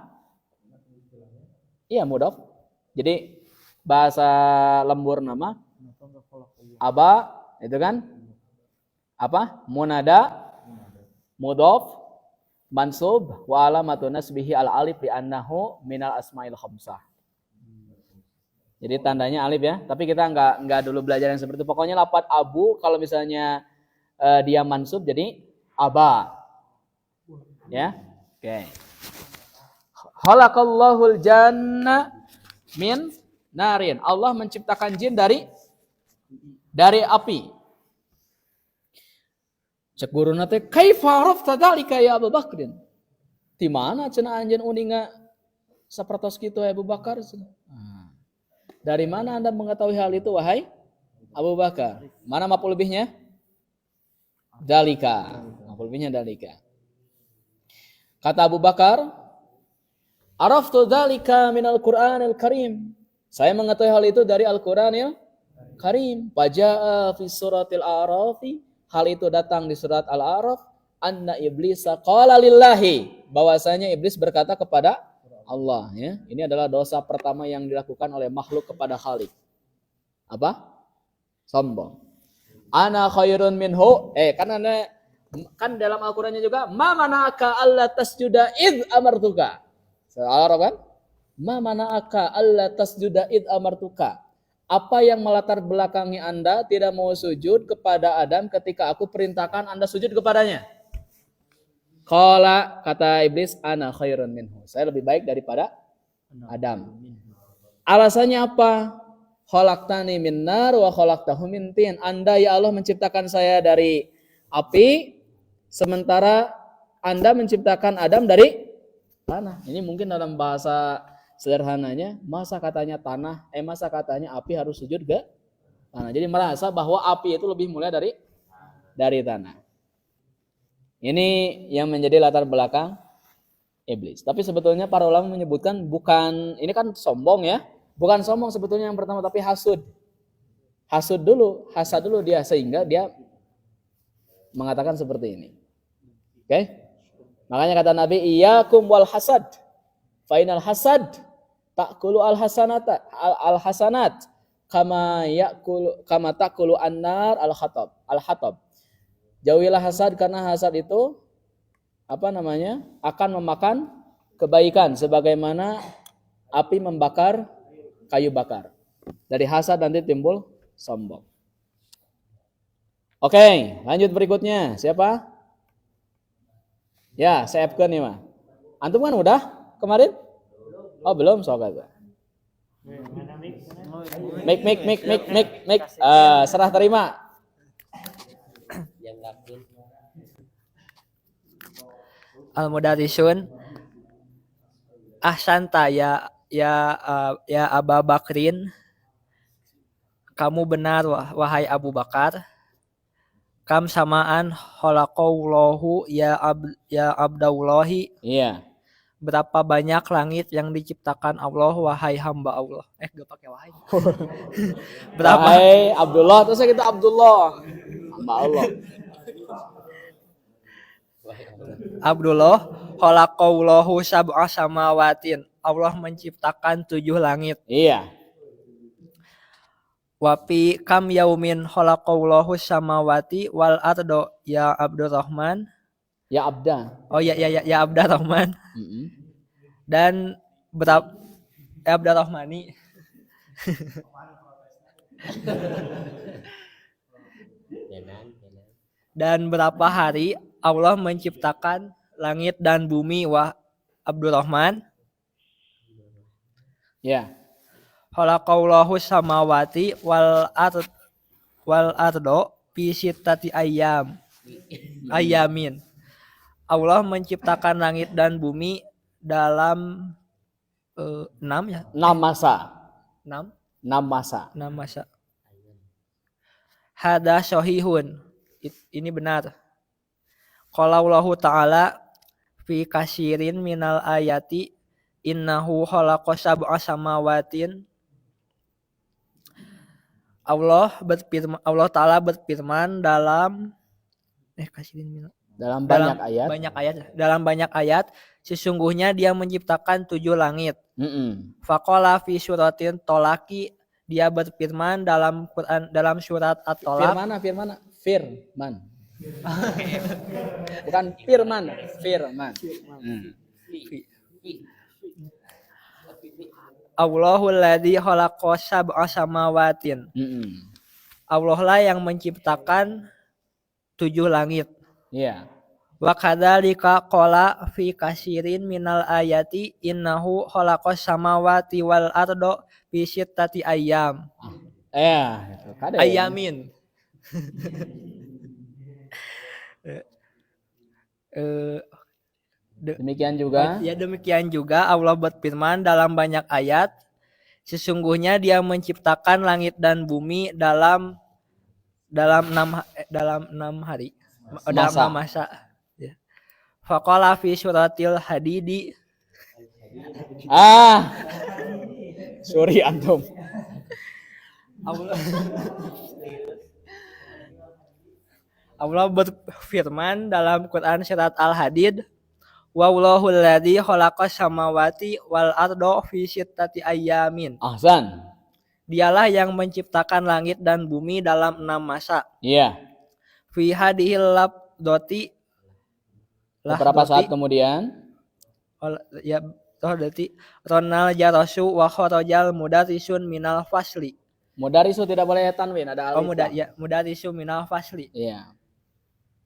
Iya, mudhof. Jadi bahasa lembur nama aba itu kan apa? Munada, mudhof, mansub, wa alamatun nasbihi al alif li annahu minal asmail khamsah. Jadi tandanya alif ya, tapi kita enggak dulu belajar yang seperti itu. Pokoknya lafaz abu kalau misalnya dia mansub jadi aba. Ya. Oke. Khalaqallahul janna min narin. Allah menciptakan jin dari api. Cek guruna teh kaifa arafta dzalika ya Abu Bakrin? Di mana cenah anjeun uninga sapertos kitu Abu Bakar? Dari mana Anda mengetahui hal itu wahai Abu Bakar? Mana maf'ul bihnya? Dzalika. Maf'ul bihnya dzalika. Kata Abu Bakar, araftu dzalika minal Qur'anil Karim. Saya mengetahui hal itu dari Al-Qur'anil Karim. Faja'a fi suratil A'raf. Hal itu datang di surat Al-A'raf. Anna iblisa qala lillahi. Bahwasanya iblis berkata kepada Allah. Ya. Ini adalah dosa pertama yang dilakukan oleh makhluk kepada Khalik. Apa? Sombong. Ana khairun minhu. Kan dalam Al-Qur'annya juga ma mana'aka alla tasjuda id amartuka. Al-Araf kan? Ma mana'aka alla tasjuda id amartuka. Apa yang melatar belakangi Anda tidak mau sujud kepada Adam ketika aku perintahkan Anda sujud kepadanya? Qala, kata iblis, ana khairun minhu. Saya lebih baik daripada Adam. Alasannya apa? Khalaqtani min nar wa khalaqtahu min tin. Anda ya Allah menciptakan saya dari api, sementara Anda menciptakan Adam dari tanah. Ini mungkin dalam bahasa sederhananya, masa katanya api harus sujud ke tanah. Jadi merasa bahwa api itu lebih mulia dari tanah. Ini yang menjadi latar belakang iblis. Tapi sebetulnya para ulama menyebutkan bukan, ini kan sombong ya. Bukan sombong sebetulnya yang pertama, tapi hasud. Hasad dulu dia, sehingga dia mengatakan seperti ini. Oke? Makanya kata Nabi, iyyakum wal hasad. Fainal hasad ta'kulu al hasanat kama ta'kulu an-nar al hatab. Jauhilah hasad karena hasad itu akan memakan kebaikan sebagaimana api membakar kayu bakar. Dari hasad nanti timbul sombong. Oke, lanjut berikutnya. Siapa? Ya, saya F-kan nih mah. Antum kan udah kemarin? Oh, belum soalnya. Mik. Serah terima. Al-Mudarrisun ahsanta ya Abu Bakrin, kamu benar wahai Abu Bakar. Kam samaan khalaqallahu ya Abdallahi. Iya. Berapa banyak langit yang diciptakan Allah wahai hamba Allah? Gak pakai wahai. Berapa? Wahai Abdullah, terus kita Abdullah. Hamba Allah. Abdullah khalaqallahu sab'a samawatin. Allah menciptakan 7 langit. Iya. Wa fi kam yaumin khalaqallahu samawati wal ardo ya Abdurrahman. Ya Abda. Oh ya Abdurrahman. Mm-mm. Dan berapa Abdurrahmani. Dan berapa hari Allah menciptakan langit dan bumi wah Abdurrahman? Ya. Khalaqallahu samawati wal ardo fi sittati ayamin. Allah menciptakan langit dan bumi dalam 6 ya? 6 masa. 6 masa. Hada sahihun. Ini benar. Qala Allahu ta'ala fi kasirin minal ayati innahu khalaqa sab'a samawatin. Allah Ta'ala berfirman dalam dalam banyak ayat sesungguhnya dia menciptakan 7 langit. Faqala fi suratin Tolaki, dia berfirman dalam Quran dalam surat At-Tolak. Firman. Bukan firman. Allahul ladzi khalaqa sab'a samawatin. Allah lah yang menciptakan 7 langit. Iya. Wa kadzalika qala fi kasirin minal ayati innahu khalaqas samawati wal ardo fi sittati ayyam. Itu kade. Ayamin. Demikian juga. Ya demikian juga Allah berfirman dalam banyak ayat, sesungguhnya dia menciptakan langit dan bumi dalam 6 hari. Dalam 6 masa. Ya. Faqala fi suratil Hadidi. Sorry antum. Allah berfirman dalam Quran surat Al-Hadid, Wallahul ladzi khalaqas samawati wal ardo fi sittati ayyamin. Ahsan. Dialah yang menciptakan langit dan bumi dalam 6 masa. Iya. Fi hadhil labdoti. Beberapa saat kemudian. Ya, doti ronal jarasu wa kharajal mudarisun minal fasli. Mudarisu tidak boleh tanwin, ada alif. Mudarisu minal fasli. Iya.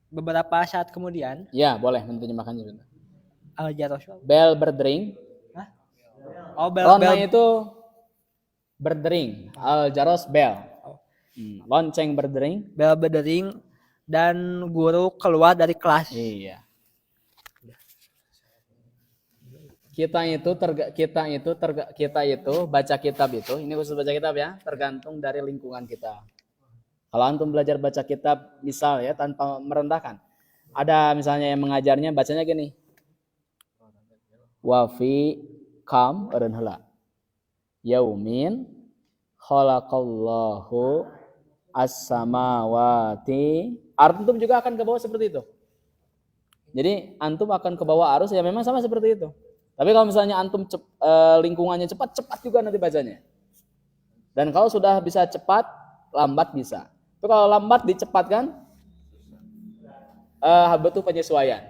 Beberapa saat kemudian. Ya, boleh menerjemahkan juga. Al jarasu. Bel berdering. Hah? Oh, bel. Itu berdering. Al jaros bel. Lonceng berdering. Bel berdering dan guru keluar dari kelas. Iya. Kita itu baca kitab itu, ini khusus baca kitab ya, tergantung dari lingkungan kita. Kalau antum belajar baca kitab misal ya tanpa merendahkan. Ada misalnya yang mengajarnya bacanya gini. Wa fi kam eureun heula. Yaumin khalaqallahu as-samawati. Antum juga akan ke bawah seperti itu. Jadi antum akan ke bawah arus ya memang sama seperti itu. Tapi kalau misalnya antum lingkungannya cepat juga nanti bacanya. Dan kalau sudah bisa cepat, lambat bisa. Tapi kalau lambat dicepatkan, butuh penyesuaian.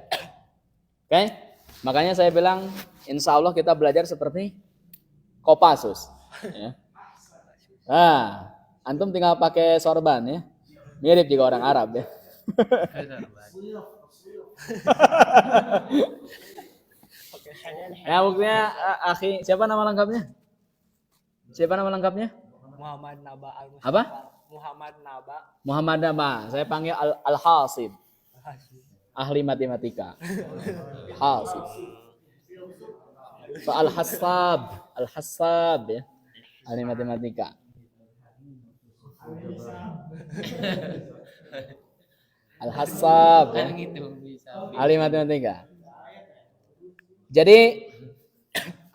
Oke? Makanya saya bilang, insya Allah kita belajar seperti Kopassus. Ya. Nah, antum tinggal pakai sorban ya. Mirip juga orang Arab ya. Ya buktinya akhi, siapa nama lengkapnya? Muhammad Naba Apa? Muhammad Naba. Saya panggil Al-Hasib. Ahli matematika. Hasib. Al-Hassab ya. Ahli matematika. Al-Hassab ya. Ahli matematika. Jadi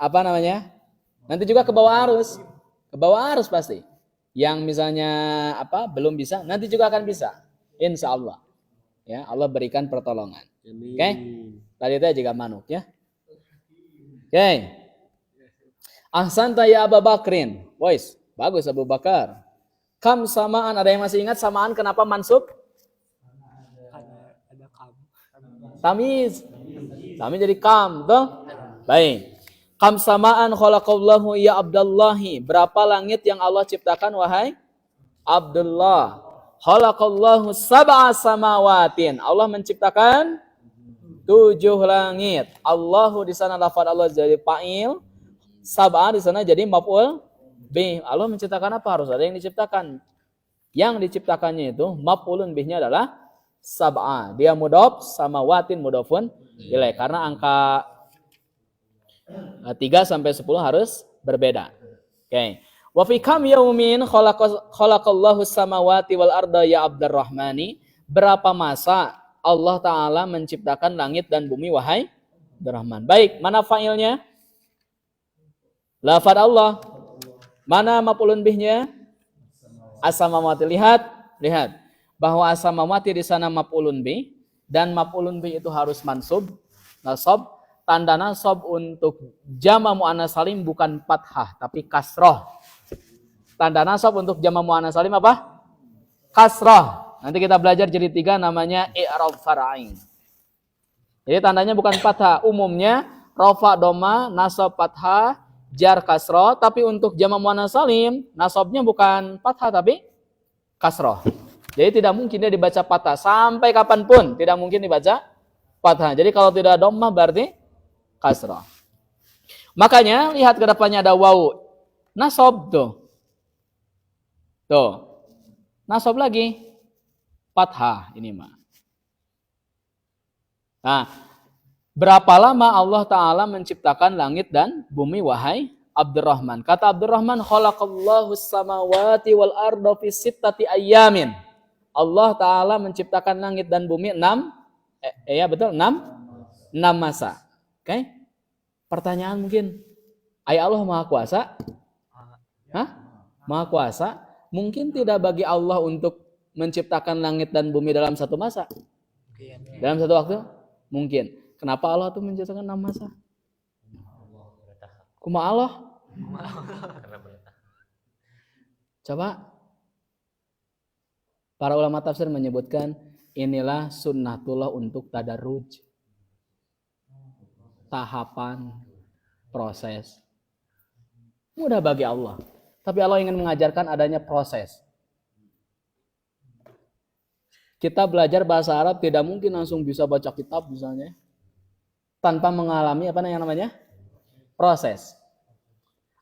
apa namanya? Nanti juga ke bawah arus. Ke bawah arus pasti. Yang misalnya apa belum bisa, nanti juga akan bisa. Insya Allah. Ya, Allah berikan pertolongan. Oke? Tadi itu juga manuk ya. Oke. Ahsanta ya Abu Bakrin. Boys, bagus Abu Bakar. Kam samaan, ada yang masih ingat samaan kenapa mansub? Tamiz. Tamiz jadi kam, tuh. Baik. Kam samaan khalaqallahu ya Abdullahi. Berapa langit yang Allah ciptakan wahai Abdullah? Khalaqallahu sab'a samawatin. Allah menciptakan 7 langit. Allahu di sana lafaz Allah jadi fa'il. Sab'a di sana jadi maf'ul bih. Allah menciptakan apa? Harus ada yang diciptakan. Yang diciptakannya itu maf'ulun bihnya adalah sab'a. Dia mudhof sama watin mudhofun ilaih. Karena angka 3 sampai 10 harus berbeda. Oke. Wa fi kam yaumin khalaqallahu samawati wal arda ya Abdurrahmani. Berapa masa Allah Ta'ala menciptakan langit dan bumi wahai Abdurrahman. Baik, mana fa'ilnya? Lafaz Allah. Mana maf'ulun bihnya? As-samawati. Lihat bahwa as-samawati di sana maf'ulun bih dan maf'ulun bih itu harus mansub, nasab. Tanda nasab untuk jama' muannats salim bukan fathah tapi kasroh. Tanda nasab untuk jama' muannats salim apa? Kasroh. Nanti kita belajar jilid 3 namanya i'rab far'i. Jadi tandanya bukan fathah. Umumnya rafa doma, nasab fathah, jar kasroh. Tapi untuk jama' muannats salim nasabnya bukan fathah tapi kasroh. Jadi tidak mungkin dia dibaca fathah sampai kapanpun tidak mungkin dibaca fathah. Jadi kalau tidak dhammah berarti kasrah. Makanya lihat ke depannya ada wawu. Nasab tuh. Tuh. Nasab lagi. Fathah ini mah. Nah, berapa lama Allah Ta'ala menciptakan langit dan bumi wahai Abdurrahman? Kata Abdurrahman, khalaqallahu samawati wal arda fi sittati ayyamin. Allah Ta'ala menciptakan langit dan bumi 6 masa. Oke? Pertanyaan mungkin, Allah Maha Kuasa? Hah? Maha Kuasa? Mungkin tidak bagi Allah untuk menciptakan langit dan bumi dalam satu masa? Dalam satu waktu? Mungkin. Kenapa Allah tuh menciptakan 6 masa? Kuma Allah? Coba. Para ulama tafsir menyebutkan inilah sunnatullah untuk tadarruj. Tahapan, proses. Mudah bagi Allah. Tapi Allah ingin mengajarkan adanya proses. Kita belajar bahasa Arab tidak mungkin langsung bisa baca kitab misalnya. Tanpa mengalami apa yang namanya? Proses.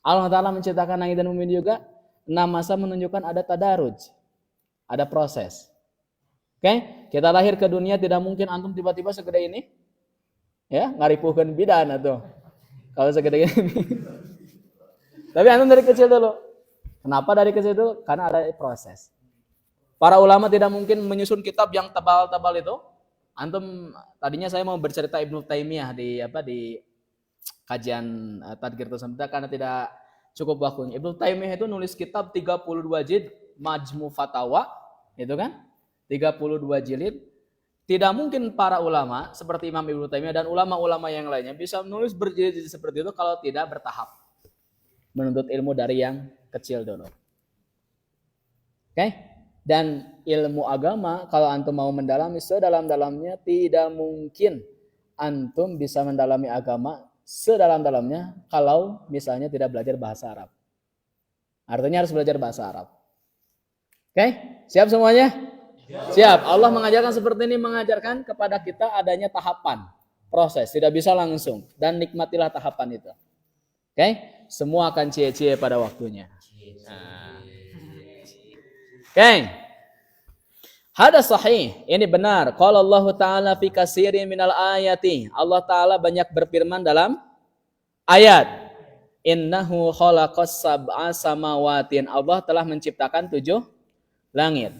Allah Ta'ala menciptakan langit dan bumi juga 6 masa menunjukkan ada tadarruj. Ada proses. Oke? Kita lahir ke dunia tidak mungkin antum tiba-tiba segede ini. Ya, ngaripuhkeun bidan atuh. Kalau segede ini. Tapi antum dari kecil dulu. Kenapa dari kecil dulu? Karena ada proses. Para ulama tidak mungkin menyusun kitab yang tebal-tebal itu. Antum tadinya saya mau bercerita Ibnu Taimiyah di kajian Tadhkir Samta karena tidak cukup waktunya. Ibnu Taimiyah itu nulis kitab 32 jilid Majmu Fatawa, itu kan? 32 jilid. Tidak mungkin para ulama seperti Imam Ibnu Taimiyah dan ulama-ulama yang lainnya bisa menulis berjilid-jilid seperti itu kalau tidak bertahap. Menuntut ilmu dari yang kecil dulu. Oke? Dan ilmu agama kalau antum mau mendalami sedalam-dalamnya tidak mungkin antum bisa mendalami agama sedalam-dalamnya kalau misalnya tidak belajar bahasa Arab. Artinya harus belajar bahasa Arab. Oke? Siap semuanya? Siap. Allah mengajarkan seperti ini, mengajarkan kepada kita adanya tahapan, proses, tidak bisa langsung dan nikmatilah tahapan itu. Oke? Semua akan cie-cie pada waktunya. Oke. Hada sahih, ini benar. Qala Allah Ta'ala fi katsirin minal ayati. Allah Ta'ala banyak berfirman dalam ayat. Innahu khalaqas sab'a samawatin. Allah telah menciptakan 7 langit.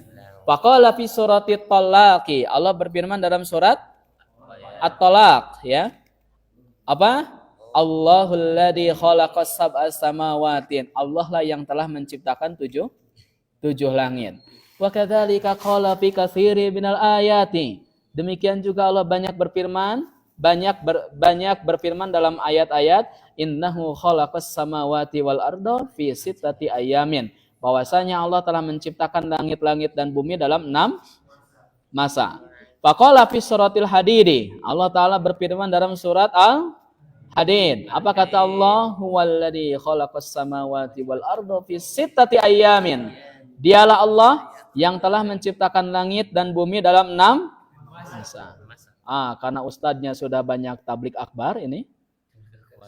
Faqala fi surati Talaqi. Allah berfirman dalam surat At-Talaq, ya. Apa? Allahul ladzi khalaqas sab'a samawatin. Allah lah yang telah menciptakan tujuh langit. Wa kadzalika qala fi katsiri minal ayati. Demikian juga Allah banyak berfirman dalam ayat-ayat, innahu khalaqas samawati wal arda fi sittati ayamin. Bahwasanya Allah telah menciptakan langit-langit dan bumi dalam 6 masa. Faqala fi suratil hadid. Allah taala berfirman dalam surat Al-Hadid. Apa kata Allah? Huwallazi khalaqas samawati wal arda fi sittati ayamin. Dialah Allah yang telah menciptakan langit dan bumi dalam 6 masa. Karena ustadznya sudah banyak tablik akbar ini.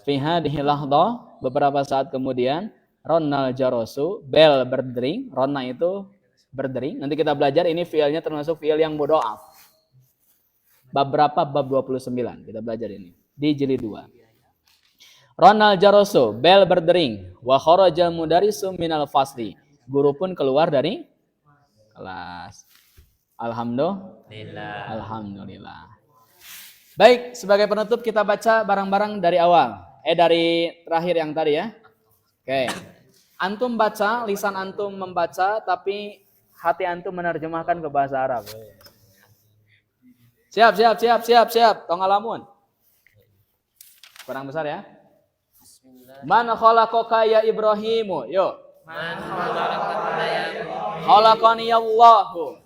Fi hadhihi lahdah, beberapa saat kemudian, ronnal jarosu, bel berdering. Ronna itu berdering. Nanti kita belajar ini fiilnya termasuk fiil yang mudha'af. Bab berapa? Bab 29. Kita belajar ini di jilid 2. Ronnal jarosu, bel berdering. Wa kharajal mudarisu minal fasli. Guru pun keluar dari kelas. Alhamdulillah. Baik, sebagai penutup kita baca bareng-bareng dari awal. Dari terakhir yang tadi ya. Oke. Antum baca, lisan antum membaca, tapi hati antum menerjemahkan ke bahasa Arab. Siap. Tongalamun. Kurang besar ya. Man khalaqaka ya Ibrahimu. Yuk. Man khalaqaka ya Ibrahimu. Khalaqani Allahu.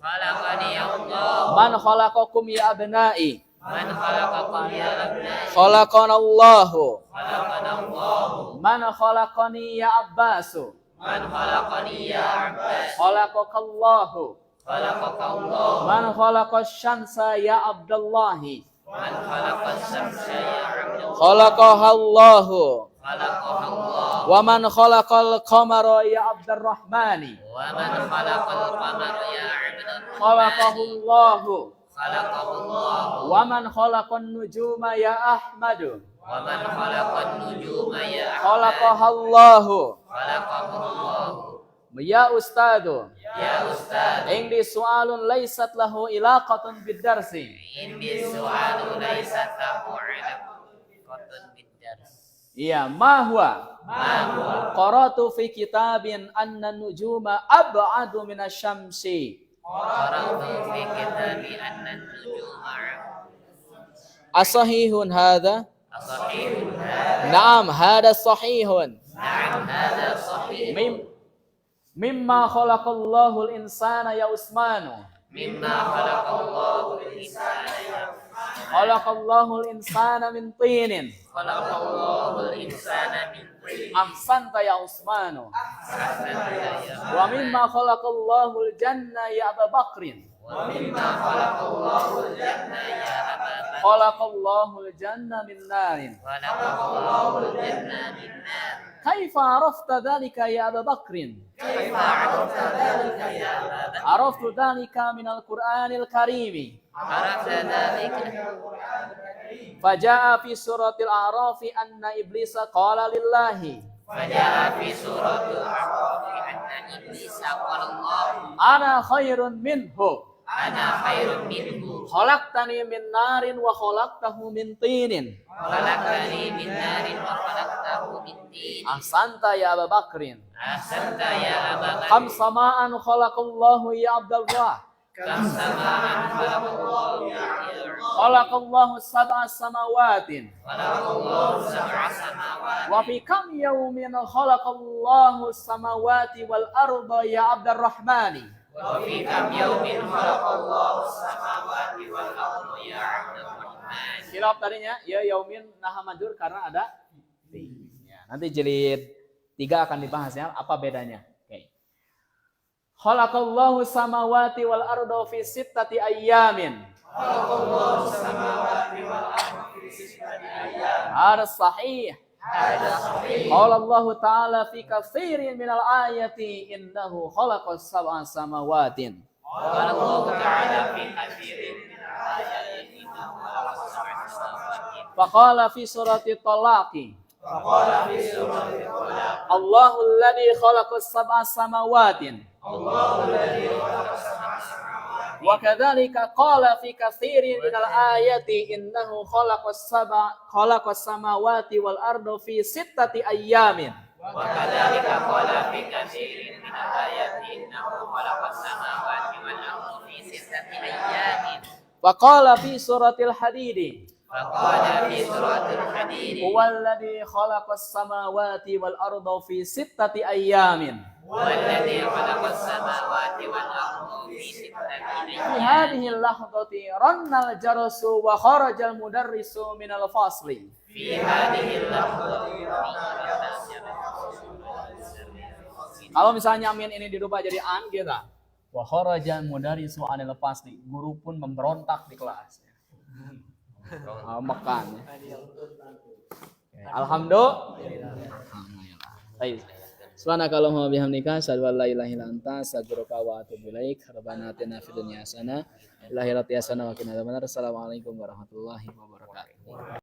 Man khalaqakum ya abna'i. Man khalaqakum ya abna'i. Khalaqana Allahu. Man khalaqani ya Abbasu. Man khalaqani ya Abbas. Khalaqakallahu. Man khalaqas syamsa ya Abdullahi. Man khalaqas syamsa ya Abdullahi. Khalaqahallahu. Wa man khalaqal qamara ya Abdurrahmani. Wa man khalaqal qamara ya Abdurrahmani. Khalaqahullahu. Wa man khalaqan nujuma ya Ahmadu. Wa man khalaqan nujuma ya Ahmad. Khalaqahallahu. Ya Ustadu. Indi su'alun laysat lahu ilaqatun bid-darsi. Iya, ma huwa? Qara'tu fi kitabin anna nujuma ab'adu minasyamsi. Asahihun hadha? Naam, hadha sahihun. Mimma khalaqallahu al-insana ya Utsmanu. Khalaqallahu al-insana min tinin. Ahsanta ya Utsmanu. Wa mimma khalaqallahu al-janna ya Abu Bakrin. Khalaqallahu al-janna min narin. Kaifa arafta dhalika ya Abu Bakrin? Araftu dhalika min al-Qur'anil Karim. Faja'a fi suratil A'rafi anna iblisa qala lillahi. Ana khairun minhu. Khalaqtani min narin wa khalaqtahu min tinin. Ahsanta ya Abu Bakrin. Kam samaan khalaqallahu ya Abdullah. Khalaqallahu sab'a samawatin. Wa fi kam yawmin khalaqallahu samawati wal arda ya Abdurrahmani. Khilaf tadinya ya yaumin naha majur karena ada ya, nanti jilid 3 akan dibahas ya apa bedanya. Oke. Khalaqallahu samawati wal arda fi sittati ayyamin. Khalaqallahu samawati wal arda fi sittati ayyamin. Hadza sahih. Qala Allah Ta'ala fi katsirin minal ayati innahu khalaqas sab'a samawatin. Qala Allah Ta'ala fi katsirin minal ayati innahu khalaqas sab'a samawatin. Faqala fi surati Talaqi. Allahul ladzi khalaqas sab'a samawatin. Wa kadzalika qala fi katsirin minal ayati innahu khalaqas samawati wal arda fi sittati ayyamin. وكذلك قال في كثير من الآيات إنه خلق السماوات والأرض في 6 أيام Wa qala fi suratil hadid فقال في سورة الحديد huwallazi khalaqas samawati wal arda fi sittati ayyamin. والذي خلق السماوات والأرض في 6 Fi أيام hadhihi al-lahdati rannal jarasu wa kharajal mudarrisu minal fasli. في هذه اللحظة Kalau misalnya min ini dirubah jadi an gitu. Wa kharajal mudarrisu anil fasli. Guru pun memberontak di kelas. Makan. Alhamdulillah. Baik. Subhanakallahumma bihamdika asyhadu an la ilaha illa anta astaghfiruka wa atubu ilaik. Rabbana atina fid dunya hasanah wa fil akhirati hasanah wa qina adzabannar. Assalamualaikum warahmatullahi wabarakatuh.